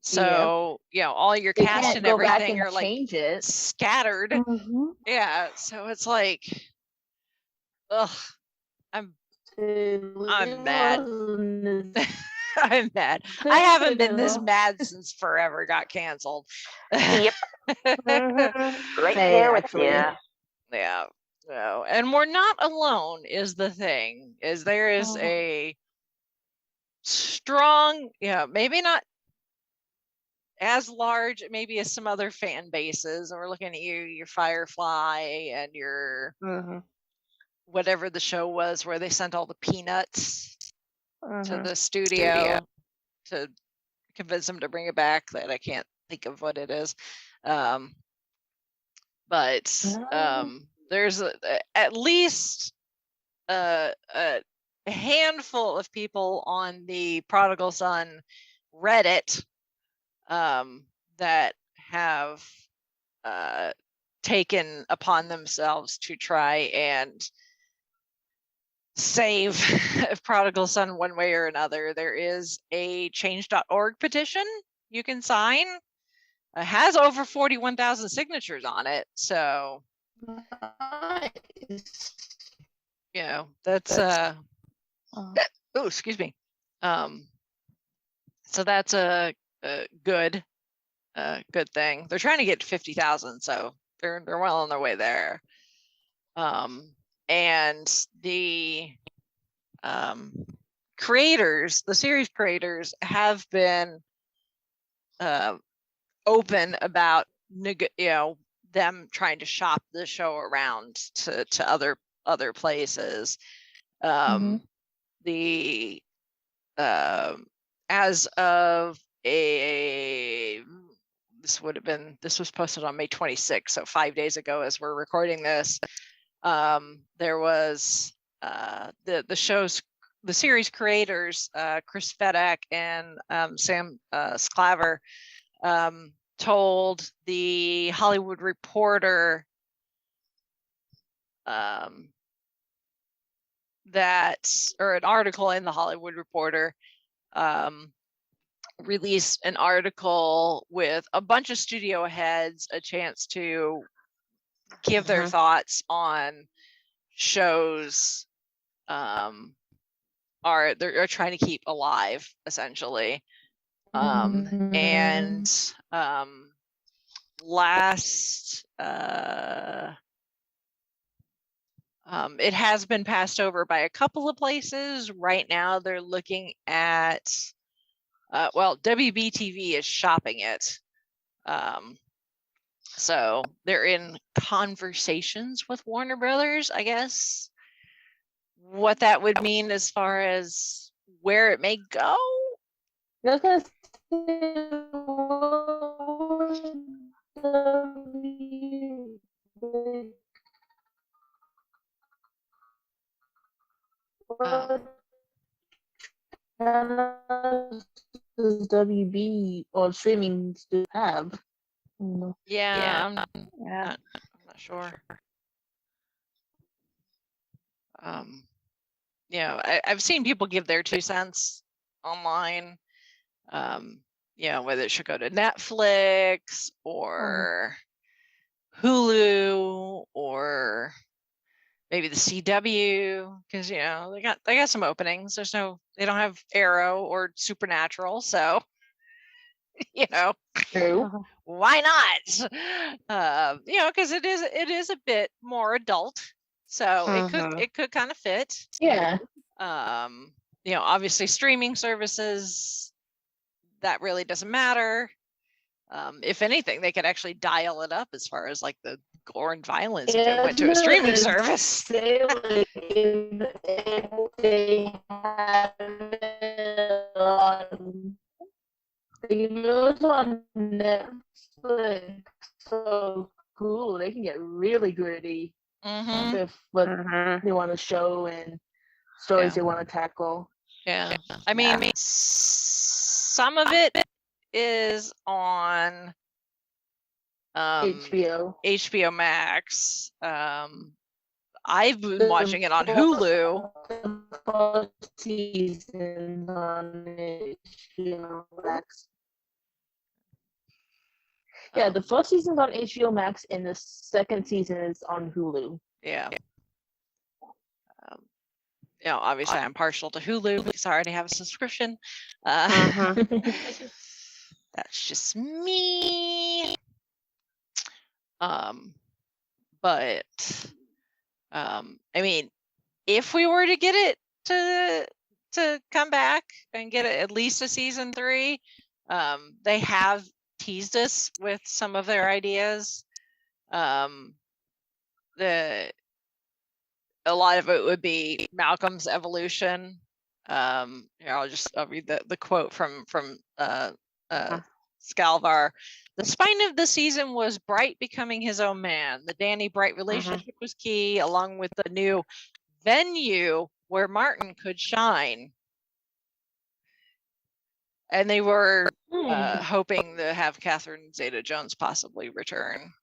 So, all your They cast can't and go back everything and are like change it. scattered. Yeah. So it's like, ugh, I'm mad. I'm mad. I haven't been this mad since Forever got canceled. Yep. Right Same, there with actually. you. Yeah. No. And we're not alone is the thing. Is there is a strong, maybe not as large maybe as some other fan bases. And we're looking at your Firefly and your whatever the show was where they sent all the peanuts to the studio to convince them to bring it back. That I can't think of what it is. But there's at least a handful of people on the Prodigal Son Reddit that have taken upon themselves to try and save Prodigal Son one way or another. There is a change.org petition you can sign. It has over 41,000 signatures on it. So, that's oh, excuse me. So that's a good thing. They're trying to get to 50,000, so they're well on their way there. And the creators, the series creators, have been open about them trying to shop the show around to other places. The as of this was posted on May 26th, so 5 days ago as we're recording this. There was the series creators, Chris Fedak and Sam Sclaver, told the Hollywood Reporter or an article in the Hollywood Reporter released an article with a bunch of studio heads a chance to give their thoughts on shows they're trying to keep alive, essentially. And last it has been passed over by a couple of places. Right now they're looking at WBTV is shopping it. So they're in conversations with Warner Brothers, I guess. What that would mean as far as where it may go. I was gonna say, does WB or streaming still have? I'm not sure. I've seen people give their 2 cents online. Whether it should go to Netflix or Hulu or maybe the CW, because they got some openings. They don't have Arrow or Supernatural, so True. why not? Because it is a bit more adult, so it could kind of fit. Yeah. Obviously streaming services, that really doesn't matter. If anything, they could actually dial it up as far as like the gore and violence if it went to a streaming service. They have it on, on Netflix, so cool. They can get really gritty with what they want to show and stories they want to tackle. Yeah, I mean, some of it is on HBO Max. I've been watching it on Hulu. The first season on HBO Max. Yeah, the first season's on HBO Max and the second season is on Hulu. Yeah. Obviously I'm partial to Hulu because I already have a subscription. That's just me. But I mean, if we were to get it to come back and get at least a season 3, they have teased us with some of their ideas. A lot of it would be Malcolm's evolution. I'll read the quote from Scalvar. The spine of the season was Bright becoming his own man. The Danny Bright relationship was key, along with the new venue where Martin could shine. And they were hoping to have Catherine Zeta-Jones possibly return.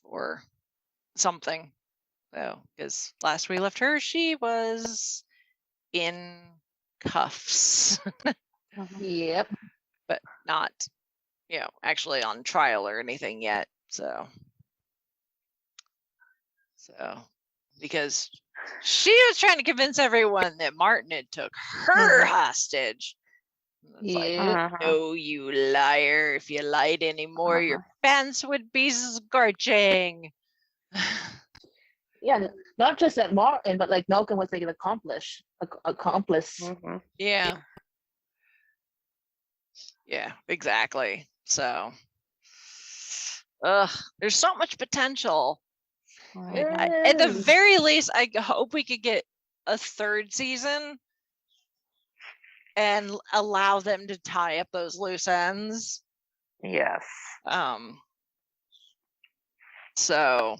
For something, though, because last we left her, she was in cuffs. Yep. But not, actually on trial or anything yet. So because she was trying to convince everyone that Martin had took her hostage. It's like, no, you liar. If you lied anymore, your pants would be scorching. Yeah, not just that Martin, but like Malcolm was like an accomplice. Yeah. Yeah, exactly. So, there's so much potential. At the very least, I hope we could get a 3rd season and allow them to tie up those loose ends. Yes. So,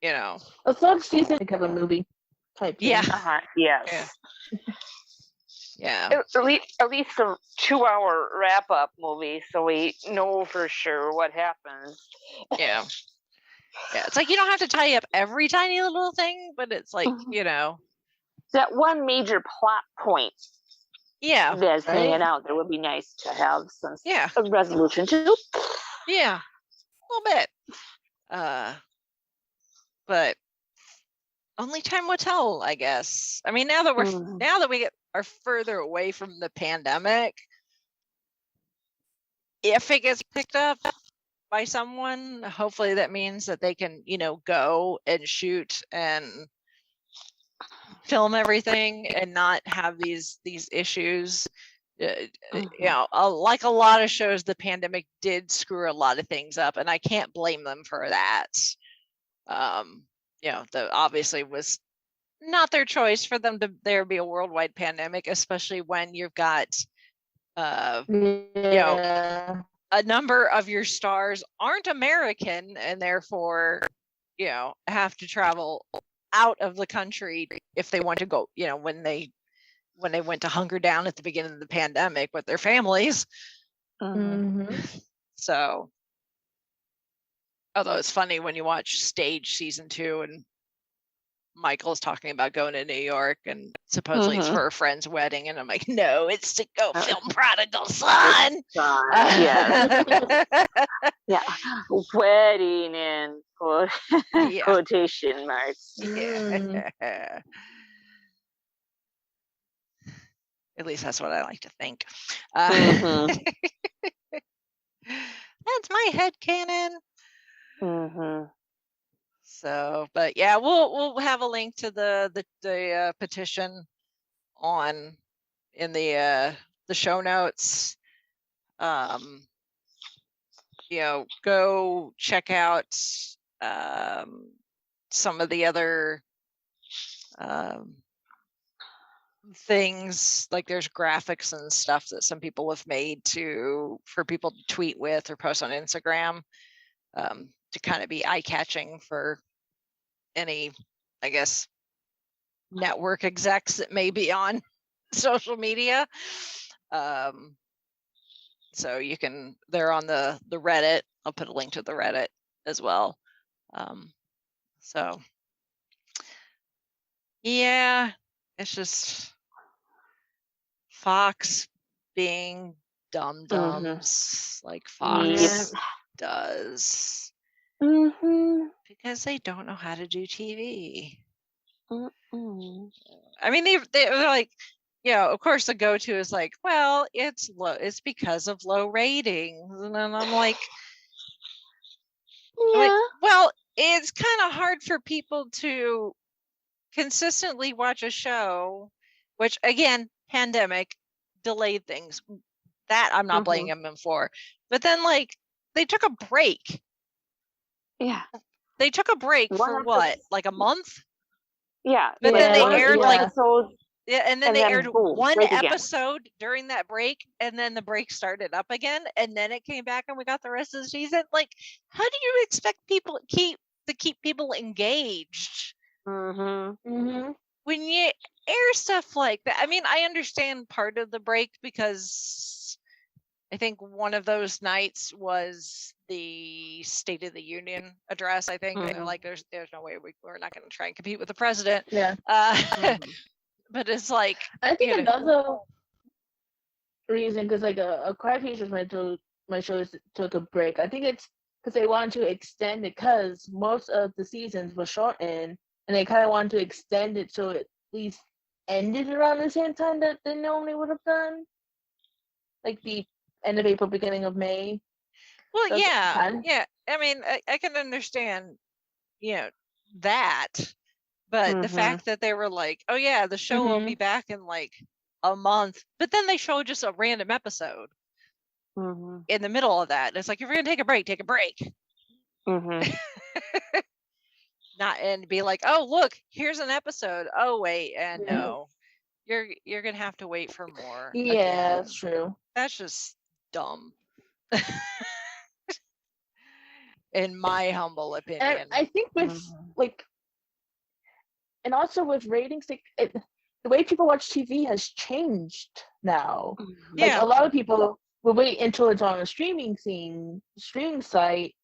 a 3rd season of a movie type. Yeah. Yes. Yeah. At least a 2-hour wrap-up movie, so we know for sure what happens. Yeah. Yeah. It's like you don't have to tie up every tiny little thing, but it's like that one major plot point. Yeah. That's hanging out. There would be nice to have some resolution too. Yeah. A little bit. But only time will tell, I guess. I mean, now that we are further away from the pandemic, if it gets picked up by someone, hopefully that means that they can, go and shoot and film everything and not have these issues. Like a lot of shows, the pandemic did screw a lot of things up, and I can't blame them for that. Obviously was not their choice for them to there be a worldwide pandemic, especially when you've got a number of your stars aren't American and therefore have to travel out of the country if they want to go, when they went to hunker down at the beginning of the pandemic with their families. So although it's funny when you watch Stage season 2 and Michael's talking about going to New York and supposedly it's for a friend's wedding, and I'm like, no, it's to go film Prodigal Son. Yeah. Yeah. Wedding in quotation marks. Yeah. At least that's what I like to think. That's my headcanon. So, but yeah, we'll have a link to the petition in the show notes. Go check out some of the other things, like there's graphics and stuff that some people have made for people to tweet with or post on Instagram, to kind of be eye-catching for any, I guess, network execs that may be on social media. So they're on the Reddit. I'll put a link to the Reddit as well. So yeah, it's just Fox being dum-dums like Fox does. Because they don't know how to do TV. I mean, they're like, of course the go-to is like, well, it's low, it's because of low ratings. And then I'm like, well, it's kind of hard for people to consistently watch a show, which again, pandemic delayed things. That I'm not blaming them for. But then like they took a break. Yeah. They took a break for what? Like a month? Yeah. But then they aired episodes. Yeah, and then they aired boom, one break episode during that break, and then the break started up again, and then it came back, and we got the rest of the season. Like, how do you expect people keep people engaged when you air stuff like that? I mean, I understand part of the break because I think one of those nights was the State of the Union address. I think and they're like, "There's no way we're not going to try and compete with the president." Yeah. But it's like, I think another reason, because like a Quiet Features my shows took a break. I think it's because they wanted to extend it, because most of the seasons were shortened, and they kind of wanted to extend it so it at least ended around the same time that they normally would have done, like the end of April, beginning of May. Well, yeah. I mean, I can understand, that. But the fact that they were like, oh yeah, the show will be back in like a month, but then they show just a random episode in the middle of that. And it's like, if you're gonna take a break, take a break. Not and be like, oh look, here's an episode. Oh wait, and no, you're gonna have to wait for more. Yeah, again. that's true. That's just dumb. In my humble opinion. And I think with like, and also with ratings, like the way people watch TV has changed now. Like a lot of people will wait until it's on a streaming site,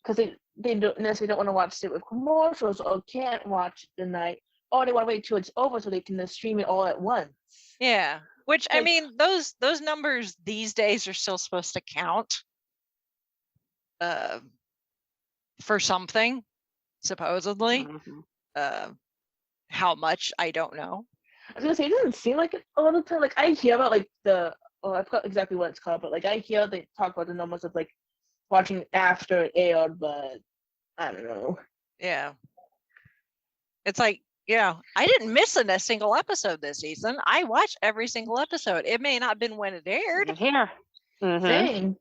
because they don't necessarily want to watch it with commercials, or can't watch the night, or they want to wait till it's over so they can just stream it all at once. Yeah, which I mean, those numbers these days are still supposed to count for something, supposedly. How much, I don't know. I was gonna say, it doesn't seem like it all the time. Like I hear about like I forgot exactly what it's called, but like I hear they talk about the numbers of like watching after it aired, but I don't know. Yeah. It's like, I didn't miss a single episode this season. I watched every single episode. It may not have been when it aired. Same.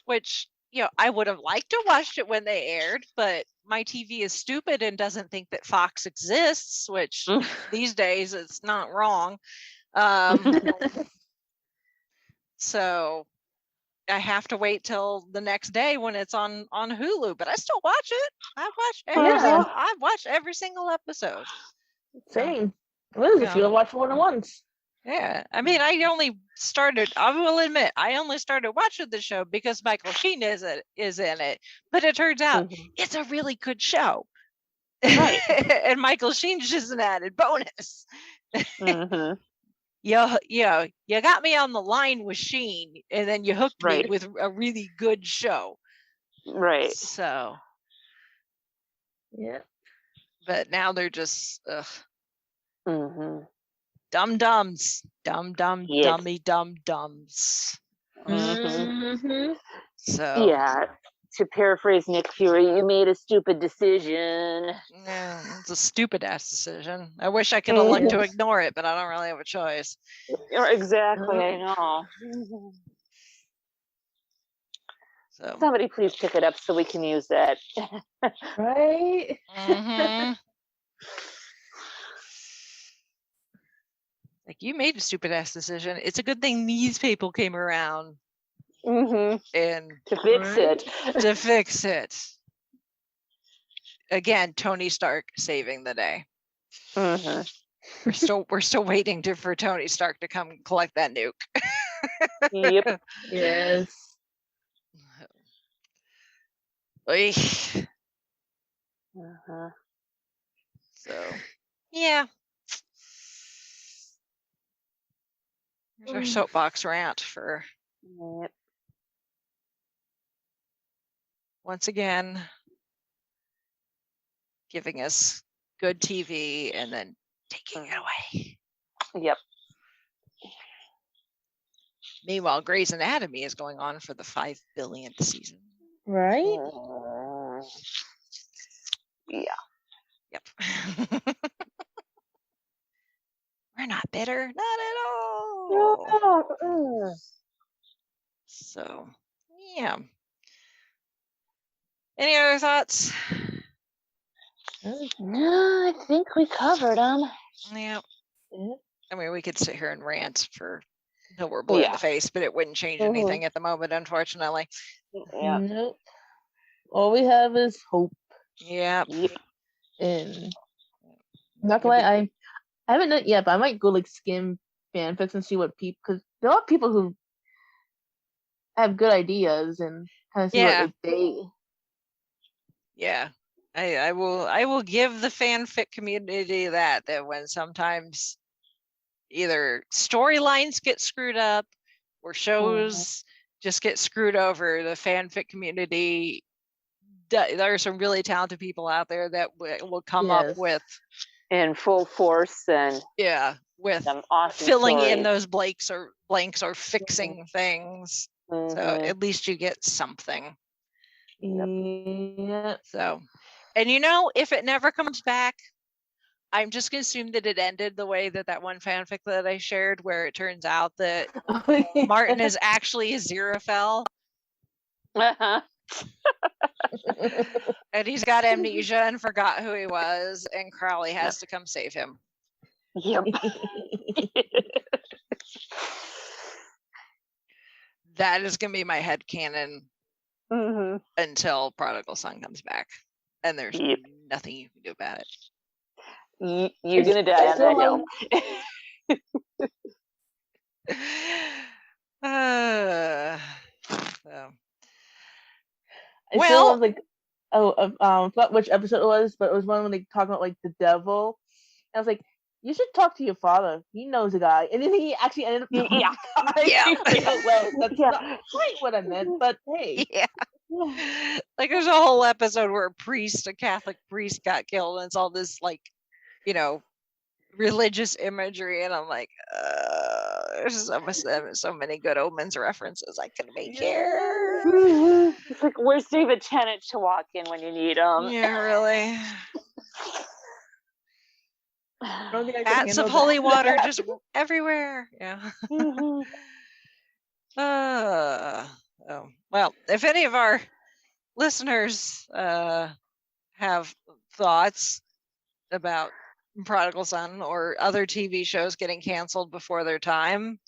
Which, I would have liked to watch it when they aired, but my TV is stupid and doesn't think that Fox exists, which these days it's not wrong. So I have to wait till the next day when it's on Hulu, but I still watch it. I've watched every single episode. Same. What is it? You'll watch more than once. Yeah, I mean, I only started watching the show because Michael Sheen is in it, but it turns out it's a really good show. Right. And Michael Sheen's just an added bonus. Mm-hmm. You got me on the line with Sheen, and then you hooked me Right. with a really good show. Right. So, Yeah. but now they're just Mm-hmm. dumb-dumbs, Yes. dummy-dumb-dumbs. Mm-hmm. So Yeah. To paraphrase Nick Fury, you made a stupid decision. yeah, it's a stupid ass decision. I wish I could elect to ignore it, but I don't really have a choice. Exactly, I know. So Somebody please pick it up so we can use that. Right? mhm. Like, you made a stupid ass decision. It's a good thing these people came around Mm-hmm. and To fix it. to fix it. Again, Tony Stark saving the day. Mm-hmm. We're still waiting for Tony Stark to come collect that nuke. Yep. Yes. Oy. Uh-huh. So yeah. There's our soapbox rant for Yep. once again giving us good TV and then taking it away. Yep. Meanwhile, Grey's Anatomy is going on for the 5 billionth season. Right? Yeah. Yep. We're not bitter, not at all. So, yeah. Any other thoughts? No, I think we covered them. Yeah. Yeah. I mean, we could sit here and rant for until we're blue in the face, but it wouldn't change anything at the moment, unfortunately. Yeah. Nope. All we have is hope. Yeah. And not gonna lie, I haven't done it yet, but I might go like skim fanfics and see what people, because there are people who have good ideas and kind of see what like, they. Yeah. I will give the fanfic community that when sometimes either storylines get screwed up or shows just get screwed over, the fanfic community, there are some really talented people out there that will come up with in full force and with some awesome filling stories. in those blanks or fixing things. So at least you get something. Yeah. So, and if it never comes back, I'm just going to assume that it ended the way that one fanfic that I shared, where it turns out that Martin is actually a Aziraphale. And he's got amnesia and forgot who he was, and Crowley has to come save him. Yep. That is going to be my headcanon until Prodigal Son comes back. And there's nothing you can do about it. You're going to die on that hill. Well, like, I forgot which episode it was, but it was one when they talking about like the devil. And I was like, you should talk to your father. He knows a guy. And then he actually ended up knowing a guy. Well, that's not quite what I meant, but hey. Yeah. Like, there's a whole episode where a Catholic priest got killed, and it's all this like, religious imagery, and I'm like, there's so many good Omens references I could make here. It's like, where's David Tennant to walk in when you need him? Yeah, really. Vats of holy water just everywhere. Yeah. Well, if any of our listeners have thoughts about Prodigal Son or other TV shows getting canceled before their time,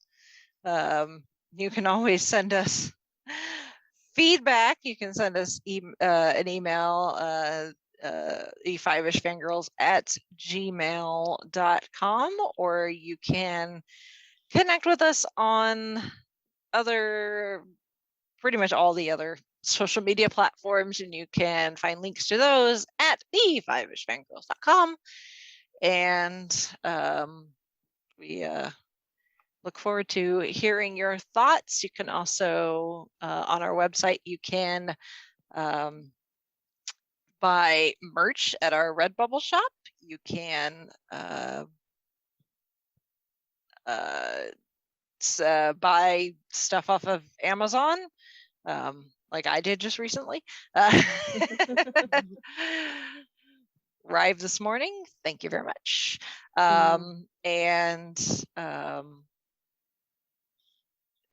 you can always send us feedback. You can send us an email, e5ishfangirls@gmail.com, or you can connect with us on pretty much all the other social media platforms, and you can find links to those at the5ishfangirls.com. And we look forward to hearing your thoughts. You can also, on our website, you can buy merch at our Redbubble shop. You can buy stuff off of Amazon, like I did just recently. Arrived this morning. Thank you very much.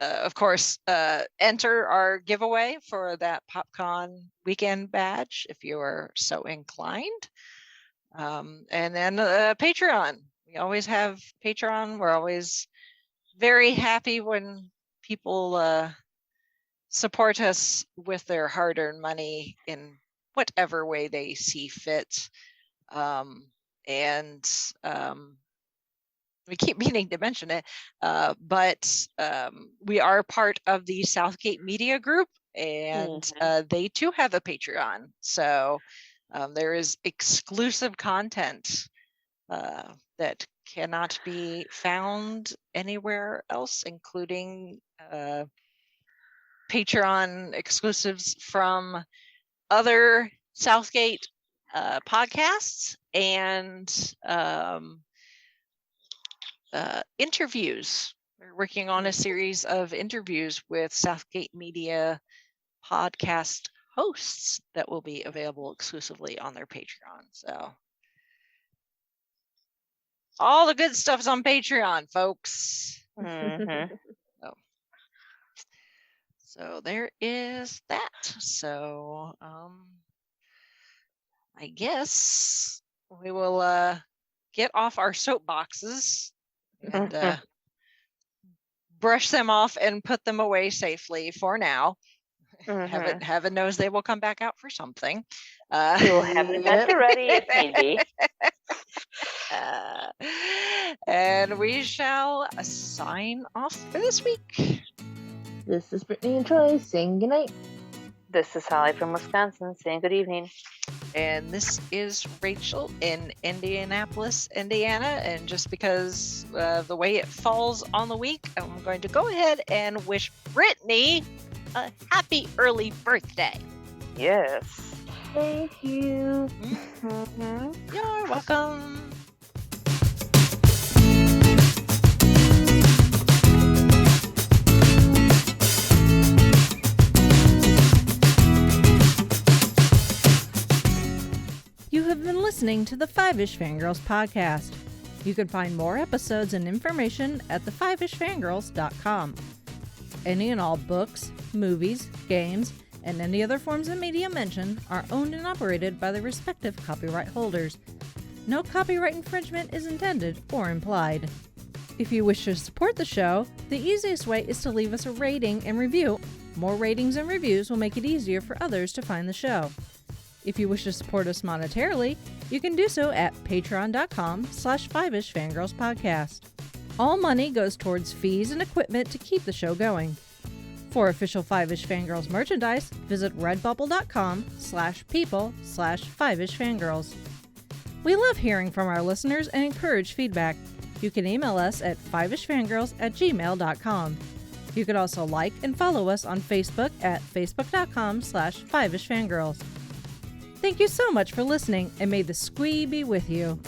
Of course, enter our giveaway for that PopCon weekend badge if you are so inclined. And then Patreon. We always have Patreon. We're always very happy when people support us with their hard-earned money in whatever way they see fit. We keep meaning to mention it, but we are part of the Southgate Media Group, and they too have a Patreon. So there is exclusive content that cannot be found anywhere else, including Patreon exclusives from other Southgate podcasts and interviews. We're working on a series of interviews with Southgate Media podcast hosts that will be available exclusively on their Patreon. So all the good stuff's on Patreon, folks. So there is that. So I guess we will get off our soapboxes and brush them off and put them away safely for now. Heaven knows they will come back out for something. We'll have them at the ready if need be. And we shall sign off for this week. This is Brittany and Troy saying goodnight. This is Holly from Wisconsin saying good evening. And this is Rachel in Indianapolis, Indiana. And just because of the way it falls on the week, I'm going to go ahead and wish Brittany a happy early birthday. Yes. Thank you. You're welcome. You have been listening to the 5-ish Fangirls podcast. You can find more episodes and information at the5ishfangirls.com. Any and all books, movies, games, and any other forms of media mentioned are owned and operated by the respective copyright holders. No copyright infringement is intended or implied. If you wish to support the show, the easiest way is to leave us a rating and review. More ratings and reviews will make it easier for others to find the show. If you wish to support us monetarily, you can do so at patreon.com/5ishfangirlspodcast. All money goes towards fees and equipment to keep the show going. For official 5-ish Fangirls merchandise, visit redbubble.com/people/5ishfangirls. We love hearing from our listeners and encourage feedback. You can email us at 5ishfangirls@gmail.com. You can also like and follow us on Facebook at facebook.com/5ishfangirls. Thank you so much for listening, and may the squee be with you.